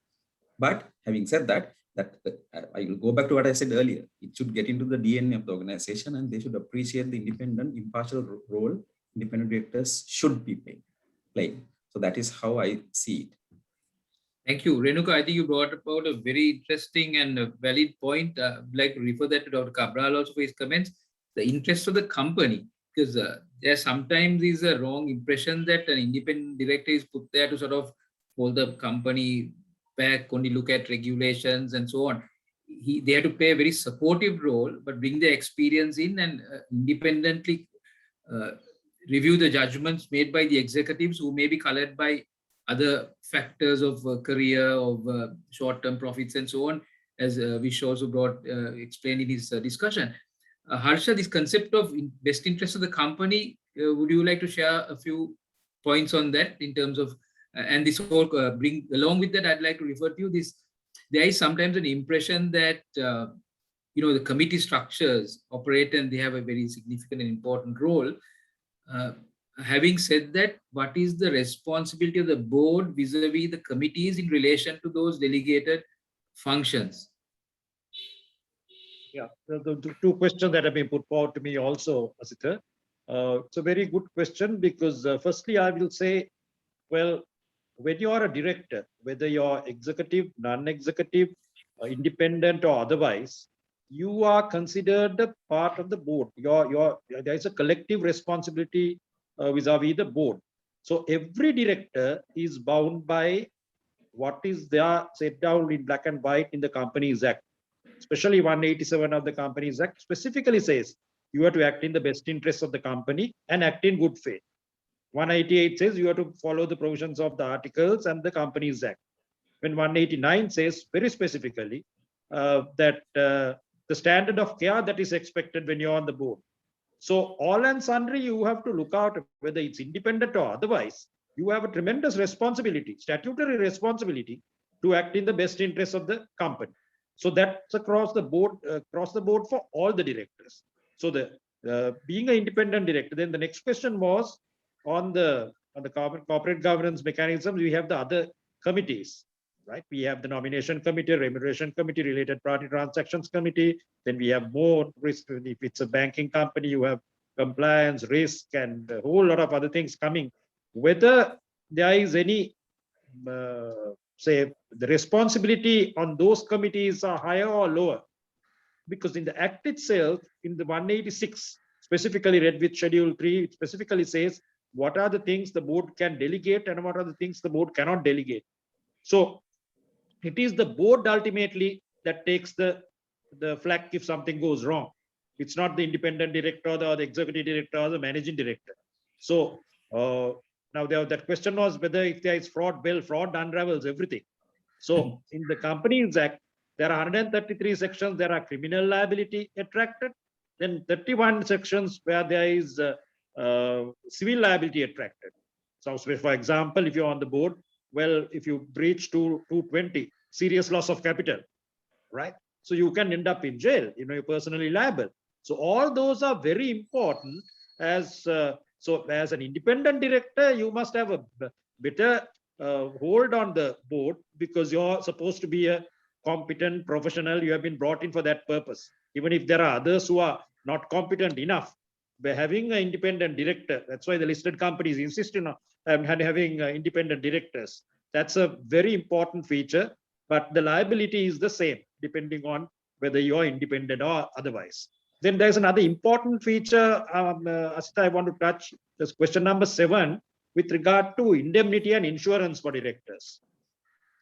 But having said that, I will go back to what I said earlier. It should get into the DNA of the organization, and they should appreciate the independent, impartial role independent directors should be playing. So that is how I see it. Thank you. Renuka, I think you brought about a very interesting and a valid point. I'd like to refer that to Dr. Cabral also for his comments. The interest of the company, because there sometimes is a wrong impression that an independent director is put there to sort of hold the company back, only look at regulations and so on. They have to play a very supportive role, but bring their experience in and independently review the judgments made by the executives who may be colored by other factors of career, of short-term profits and so on, as Vish also explained in his discussion. Harsha, this concept of best interest of the company, would you like to share a few points on that in terms of, and this whole bring along with that, I'd like to refer to this. There is sometimes an impression that, the committee structures operate and they have a very significant and important role. Having said that, what is the responsibility of the board vis-a-vis the committees in relation to those delegated functions? Yeah, the two questions that have been put forward to me also, Asita. It's a very good question because firstly, I will say, well, when you are a director, whether you're executive, non-executive, independent or otherwise, you are considered a part of the board. There is a collective responsibility vis-a-vis the board. So every director is bound by what is there set down in black and white in the Companies Act. Especially 187 of the Companies Act specifically says you have to act in the best interest of the company and act in good faith. 188 says you have to follow the provisions of the articles and the Companies Act. When 189 says very specifically that the standard of care that is expected when you're on the board. So all and sundry, you have to look out whether it's independent or otherwise. You have a tremendous responsibility, statutory responsibility to act in the best interest of the company. So that's across the board for all the directors. So the being an independent director, then the next question was on the corporate governance mechanism. We have the other committees, right? We have the nomination committee, remuneration committee, related party transactions committee. Then we have more risk. If it's a banking company, you have compliance, risk, and a whole lot of other things coming. Whether there is any say the responsibility on those committees are higher or lower, because in the act itself, in the 186 specifically read with schedule 3, it specifically says what are the things the board can delegate and what are the things the board cannot delegate. So it is the board ultimately that takes the flak if something goes wrong. It's not the independent director or the executive director or the managing director. So now that question was whether if there is fraud, well, fraud unravels everything. So in the Companies Act, there are 133 sections, there are criminal liability attracted, then 31 sections where there is civil liability attracted. So for example, if you're on the board, well, if you breach 220, serious loss of capital, right? So you can end up in jail, you're personally liable. So all those are very important as so as an independent director, you must have a better hold on the board because you're supposed to be a competent professional. You have been brought in for that purpose. Even if there are others who are not competent enough, by having an independent director, that's why the listed companies insist on having independent directors. That's a very important feature, but the liability is the same depending on whether you're independent or otherwise. Then there's another important feature, Asita, I want to touch. This question number 7 with regard to indemnity and insurance for directors.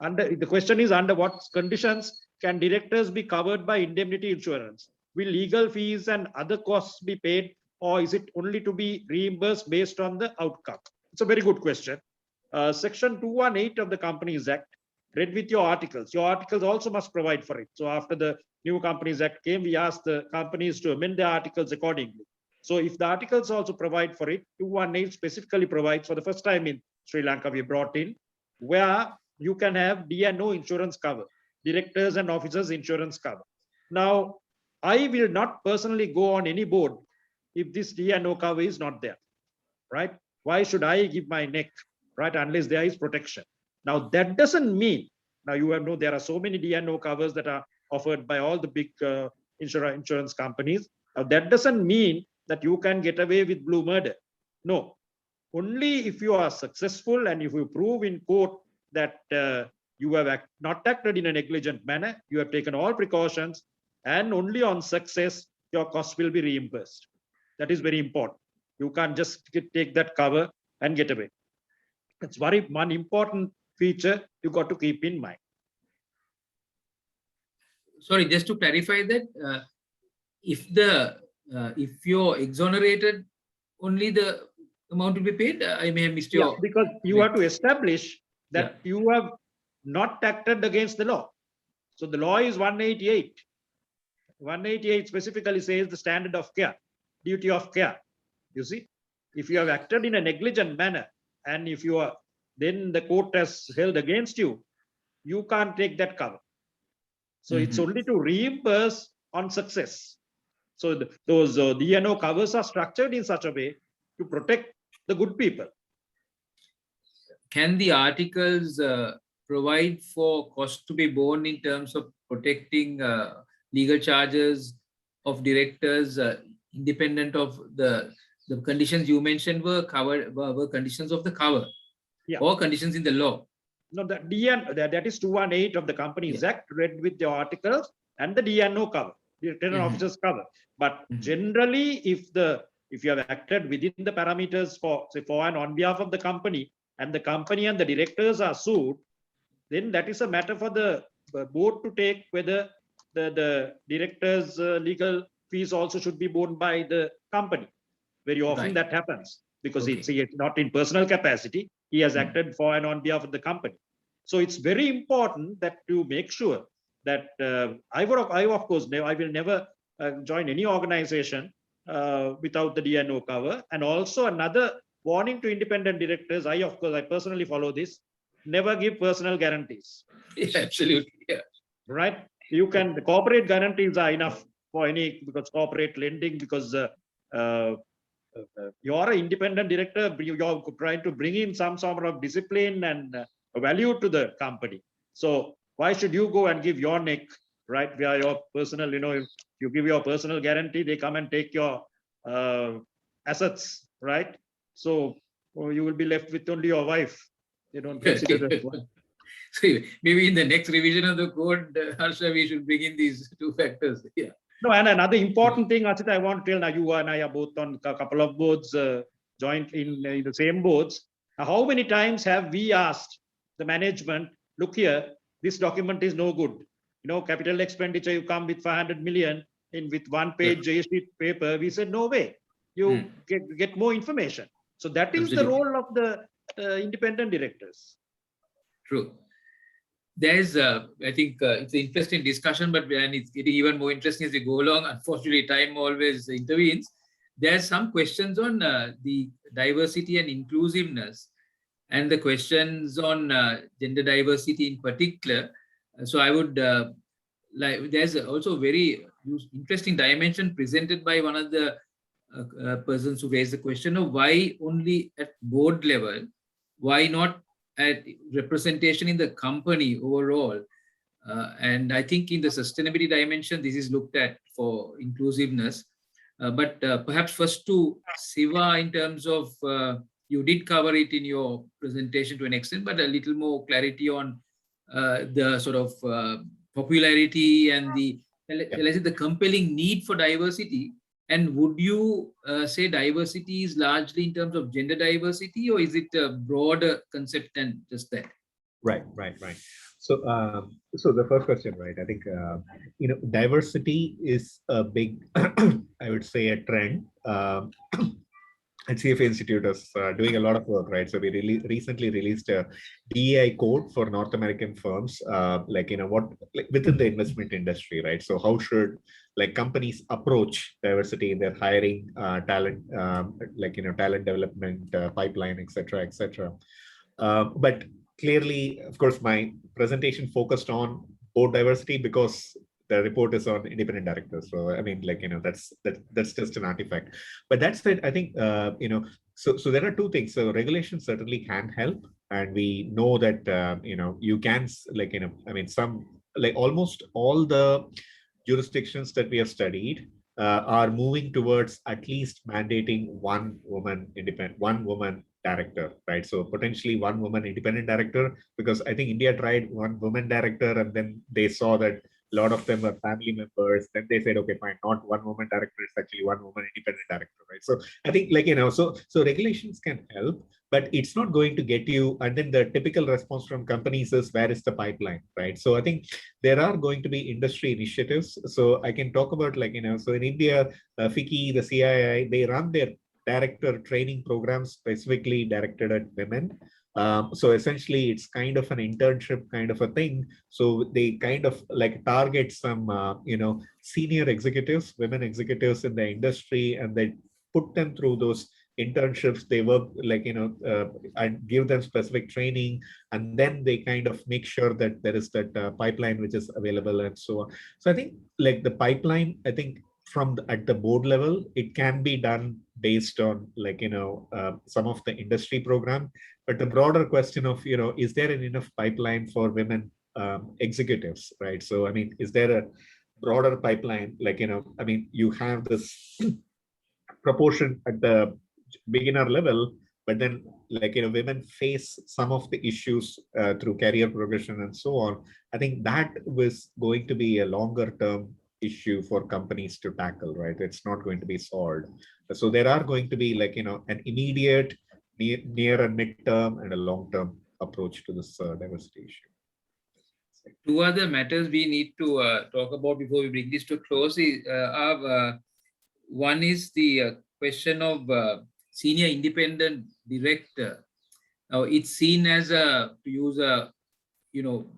The question is, under what conditions can directors be covered by indemnity insurance? Will legal fees and other costs be paid, or is it only to be reimbursed based on the outcome? It's a very good question. Section 218 of the Companies Act, read with your articles also must provide for it. So after the new Companies Act came, we asked the companies to amend their articles accordingly. So if the articles also provide for it, 218 specifically provides, for the first time in Sri Lanka, we brought in, where you can have D&O insurance cover, directors and officers insurance cover. Now, I will not personally go on any board if this D&O cover is not there, right? Why should I give my neck, right, unless there is protection? Now, that doesn't mean, now you have there are so many D&O covers that are offered by all the big insurance companies. Now, that doesn't mean that you can get away with blue murder. No, only if you are successful and if you prove in court that you have not acted in a negligent manner, you have taken all precautions, and only on success, your costs will be reimbursed. That is very important. You can't just take that cover and get away. That's one important feature you got to keep in mind. Sorry, just to clarify that, if you're exonerated, only the amount will be paid. I may have missed your. Yeah, because you have to establish that you have not acted against the law. So the law is 188. 188 specifically says the standard of care, duty of care. You see, if you have acted in a negligent manner, and if you are, then the court has held against you, you can't take that cover. So it's only to reimburse on success. So those D&O covers are structured in such a way to protect the good people. Can the articles provide for cost to be borne in terms of protecting legal charges of directors independent of the conditions you mentioned were covered, were conditions of the cover, Yeah. or conditions in the law? No, the DN, that is 218 of the Companies Act, read with the articles and the DNO cover, the return officers cover. But generally, if you have acted within the parameters for, say, for and on behalf of the company, and the company and the directors are sued, then that is a matter for the board to take, whether the directors' legal fees also should be borne by the company. Very often that happens, because it's not in personal capacity. He has acted for and on behalf of the company. So it's very important that to make sure that I of course, I will never join any organization without the DNO cover. And also another warning to independent directors, I personally follow this: never give personal guarantees. Yeah, absolutely. Yeah. Right? You can, the corporate guarantees are enough for any, because corporate lending, because you are an independent director, you're trying to bring in some sort of discipline and value to the company. So why should you go and give your neck, right, via your personal, if you give your personal guarantee, they come and take your assets, right? So you will be left with only your wife. They don't consider that one. So maybe in the next revision of the code, Harsha, we should bring in these two factors. Yeah. No, and another important thing, Asita, I want to tell, now you and I are both on a couple of boards, joint in the same boards. How many times have we asked the management, look here, this document is no good. Capital expenditure, you come with 500 million with one page sheet paper. We said, no way, you get more information. So that is the role of the independent directors. True. There's, I think it's an interesting discussion, but and it's getting even more interesting as we go along. Unfortunately, time always intervenes. There's some questions on the diversity and inclusiveness, and the questions on gender diversity in particular. So I would there's also a very interesting dimension presented by one of the persons who raised the question of why only at board level, why not at representation in the company overall. And I think in the sustainability dimension, this is looked at for inclusiveness. But perhaps first to Siva, in terms of, you did cover it in your presentation to an extent, but a little more clarity on the sort of popularity and the compelling need for diversity. And would you say diversity is largely in terms of gender diversity, or is it a broader concept than just that? Right. So, so the first question, right? I think diversity is a big, I would say, a trend. At CFA Institute is doing a lot of work, right? So we recently released a DEI code for North American firms, within the investment industry, right? So how should companies approach diversity in their hiring, talent, talent development pipeline, et cetera. But clearly, of course, my presentation focused on board diversity because the report is on independent directors. So I mean, that's just an artifact. But that said, I think so there are two things. So regulation certainly can help, and we know that you can almost all the jurisdictions that we have studied are moving towards at least mandating one woman director, right? So potentially one woman independent director, because I think India tried one woman director, and then they saw that a lot of them are family members. Then they said, okay, fine, not one woman director, it's actually one woman independent director, right? So I think so regulations can help, but it's not going to get you. And then the typical response from companies is, where is the pipeline, right? So I think there are going to be industry initiatives. So I can talk about so in India, FICCI, the CII, they run their director training programs specifically directed at women. So essentially, it's kind of an internship kind of a thing. So they kind of target some, senior executives, women executives in the industry, and they put them through those internships. They work and give them specific training, and then they kind of make sure that there is that pipeline which is available and so on. So I think the pipeline, I think at the board level, it can be done based on some of the industry program. But the broader question of, is there an enough pipeline for women executives, right? So, I mean, is there a broader pipeline? You have this proportion at the beginner level, but then women face some of the issues through career progression and so on. I think that was going to be a longer term issue for companies to tackle, right? It's not going to be solved. So there are going to be an immediate, near and mid-term and a long-term approach to this diversity issue. Two other matters we need to talk about before we bring this to a close. One is the question of senior independent director. Now it's seen as to use a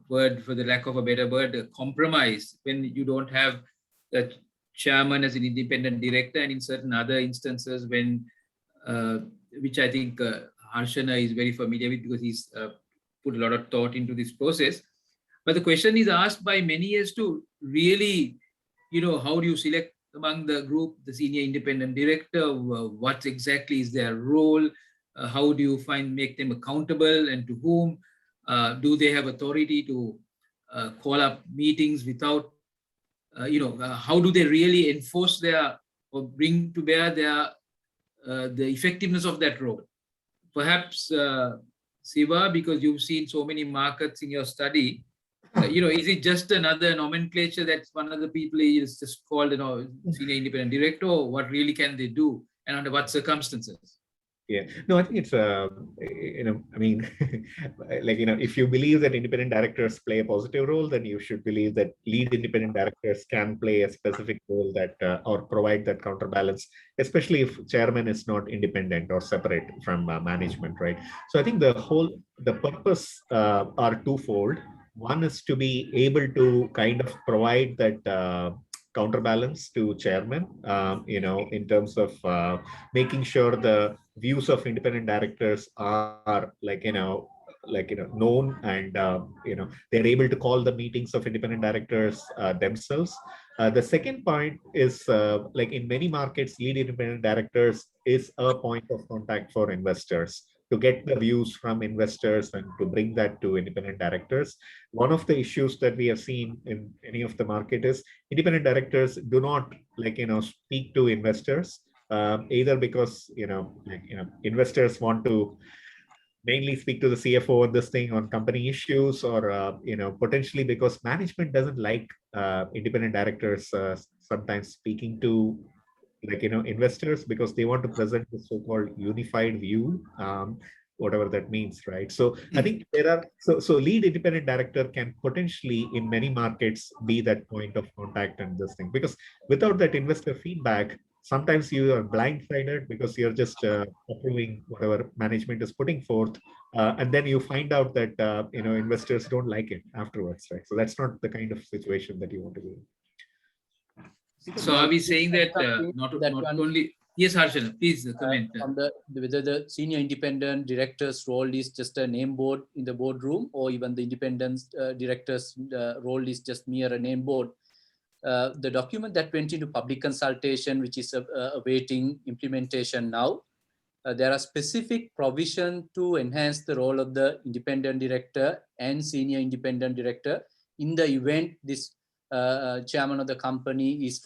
word, for the lack of a better word, a compromise, when you don't have the chairman as an independent director, and in certain other instances when, which I think Harshana is very familiar with because he's put a lot of thought into this process. But the question is asked by many as to really, how do you select among the group the senior independent director? What exactly is their role? How do you make them accountable, and to whom? Do they have authority to call up meetings without, how do they really enforce or bring to bear the effectiveness of that role? Perhaps, Siva, because you've seen so many markets in your study, is it just another nomenclature that one of the people is just called, senior independent director, or what really can they do, and under what circumstances? Yeah, no, I think it's, if you believe that independent directors play a positive role, then you should believe that lead independent directors can play a specific role that, or provide that counterbalance, especially if chairman is not independent or separate from management, right? So I think the purpose are twofold. One is to be able to kind of provide that counterbalance to chairman, in terms of making sure the views of independent directors are known, and they're able to call the meetings of independent directors themselves. The second point is in many markets, lead independent directors is a point of contact for investors, to get the views from investors and to bring that to independent directors. One of the issues that we have seen in any of the market is independent directors do not speak to investors, either because investors want to mainly speak to the CFO on this thing, on company issues, or potentially because management doesn't like independent directors sometimes speaking to investors, because they want to present the so-called unified view, whatever that means, right? So I think there are so lead independent director can potentially in many markets be that point of contact and this thing, because without that investor feedback, sometimes you are blindsided because you're just approving whatever management is putting forth, and then you find out that investors don't like it afterwards, right? So that's not the kind of situation that you want to be in. So are we saying that not only... Yes, Harshana, please comment. On whether the senior independent director's role is just a name board in the boardroom, or even the independent director's role is just mere a name board. The document that went into public consultation, which is awaiting implementation now, there are specific provisions to enhance the role of the independent director and senior independent director in the event this chairman of the company is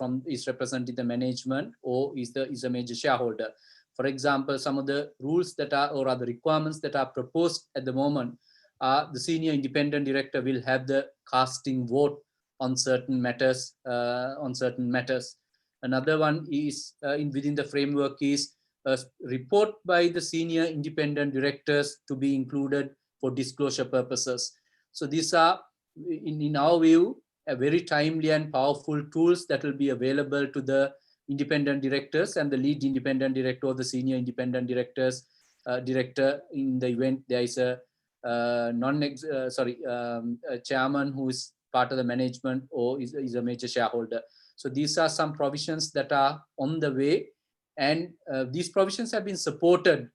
representing the management or is a major shareholder. For example, some of the rules that are, or other requirements that are proposed at the moment are the senior independent director will have the casting vote on certain matters. Another one is within the framework is a report by the senior independent directors to be included for disclosure purposes. So these are, in our view, a very timely and powerful tools that will be available to the independent directors and the lead independent director or the senior independent directors director in the event there is a chairman who is part of the management or is a major shareholder. So these are some provisions that are on the way, and these provisions have been supported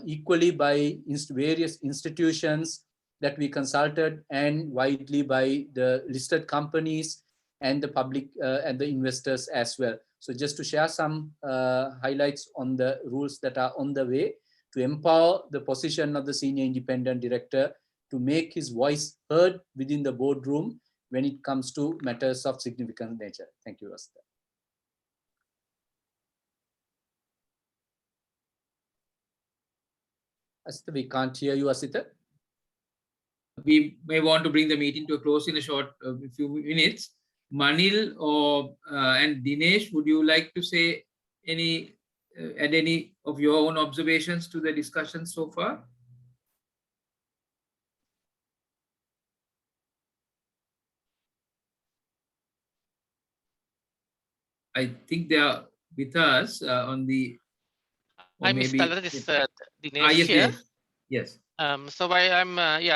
equally by various institutions that we consulted and widely by the listed companies and the public and the investors as well. So just to share some highlights on the rules that are on the way to empower the position of the senior independent director to make his voice heard within the boardroom when it comes to matters of significant nature. Thank you, Asita. Asita, we can't hear you, Asita. We may want to bring the meeting to a close in a short few minutes. Manil or and Dinesh, would you like to say any add any of your own observations to the discussion so far? I think they are with us on the. Hi, Mr. Maybe Talal, this is Dinesh yes, here. Dinesh. Yes. So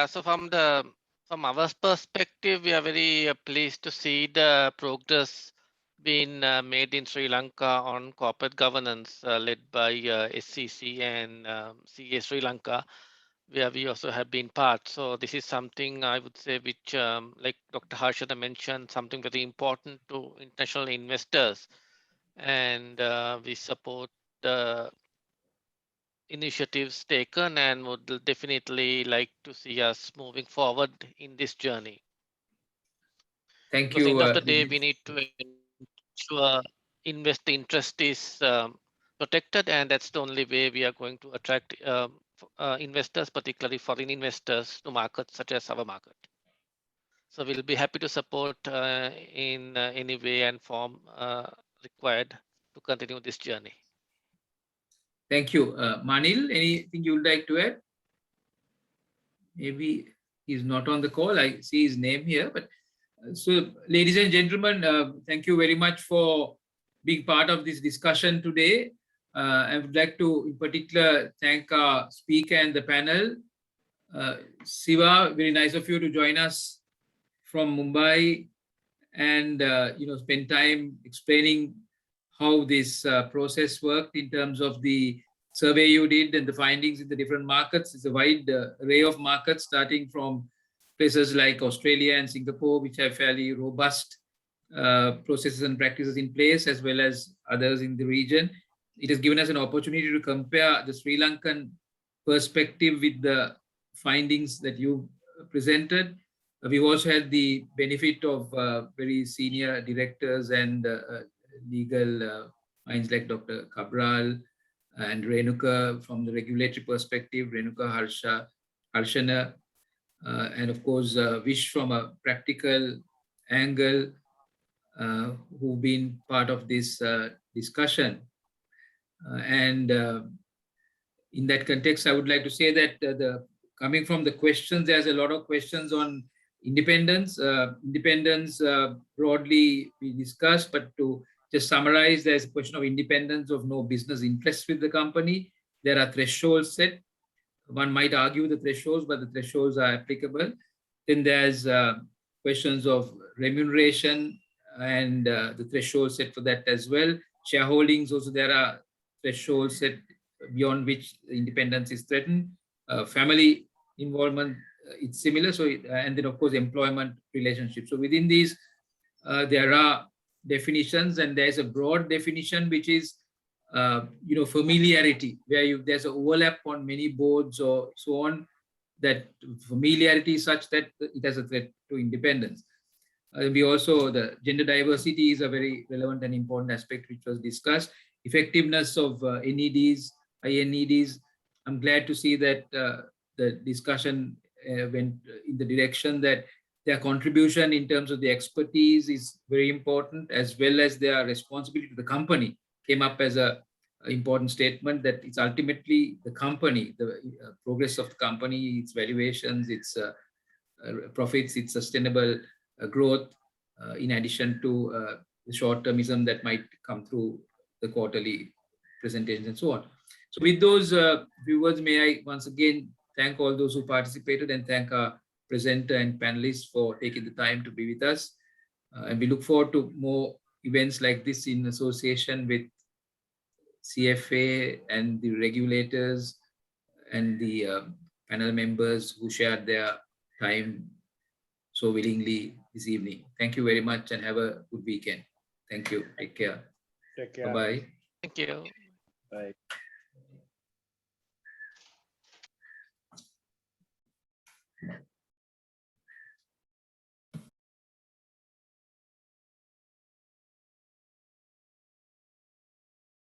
so from our perspective, we are very pleased to see the progress being made in Sri Lanka on corporate governance led by SCC and CA Sri Lanka, where we also have been part. So this is something I would say which, like Dr. Harshada mentioned, something very important to international investors. And we support the initiatives taken and would definitely like to see us moving forward in this journey. Thank Because you. at the end of the day, we need to ensure investor interest is protected, and that's the only way we are going to attract investors, particularly foreign investors, to markets such as our market. So we'll be happy to support in any way and form required to continue this journey. Thank you. Manil, anything you would like to add? Maybe he's not on the call. I see his name here. But so, ladies and gentlemen, thank you very much for being part of this discussion today. I would like to, in particular, thank our speaker and the panel. Siva, very nice of you to join us from Mumbai and spend time explaining how this process worked in terms of the survey you did and the findings in the different markets. It's a wide array of markets, starting from places like Australia and Singapore, which have fairly robust processes and practices in place, as well as others in the region. It has given us an opportunity to compare the Sri Lankan perspective with the findings that you presented. We've also had the benefit of very senior directors and legal minds like Dr. Cabral and Renuka from the regulatory perspective, Renuka Harshana, and of course, Vish from a practical angle, who've been part of this discussion. And in that context, I would like to say that coming from the questions, there's a lot of questions on independence. Independence broadly we discussed, but to just summarize, there's a question of independence of no business interest with the company. There are thresholds set. One might argue the thresholds, but the thresholds are applicable. Then there's questions of remuneration and the threshold set for that as well. Shareholdings also, there are thresholds set beyond which independence is threatened. Family involvement, it's similar. So, and then of course, employment relationships. So within these, there are definitions, and there's a broad definition, which is, familiarity, where there's an overlap on many boards or so on, that familiarity is such that it has a threat to independence. We also, the gender diversity is a very relevant and important aspect which was discussed. Effectiveness of NEDs, INEDs. I'm glad to see that the discussion went in the direction that their contribution in terms of the expertise is very important, as well as their responsibility to the company came up as a important statement, that it's ultimately the company, the progress of the company, its valuations, its profits, its sustainable growth, in addition to the short-termism that might come through the quarterly presentations and so on. So with those viewers, may I once again thank all those who participated and thank our presenter and panelists for taking the time to be with us. And we look forward to more events like this in association with CFA and the regulators and the panel members who shared their time so willingly this evening. Thank you very much and have a good weekend. Thank you. Take care. Take care. Bye-bye. Thank you. Bye.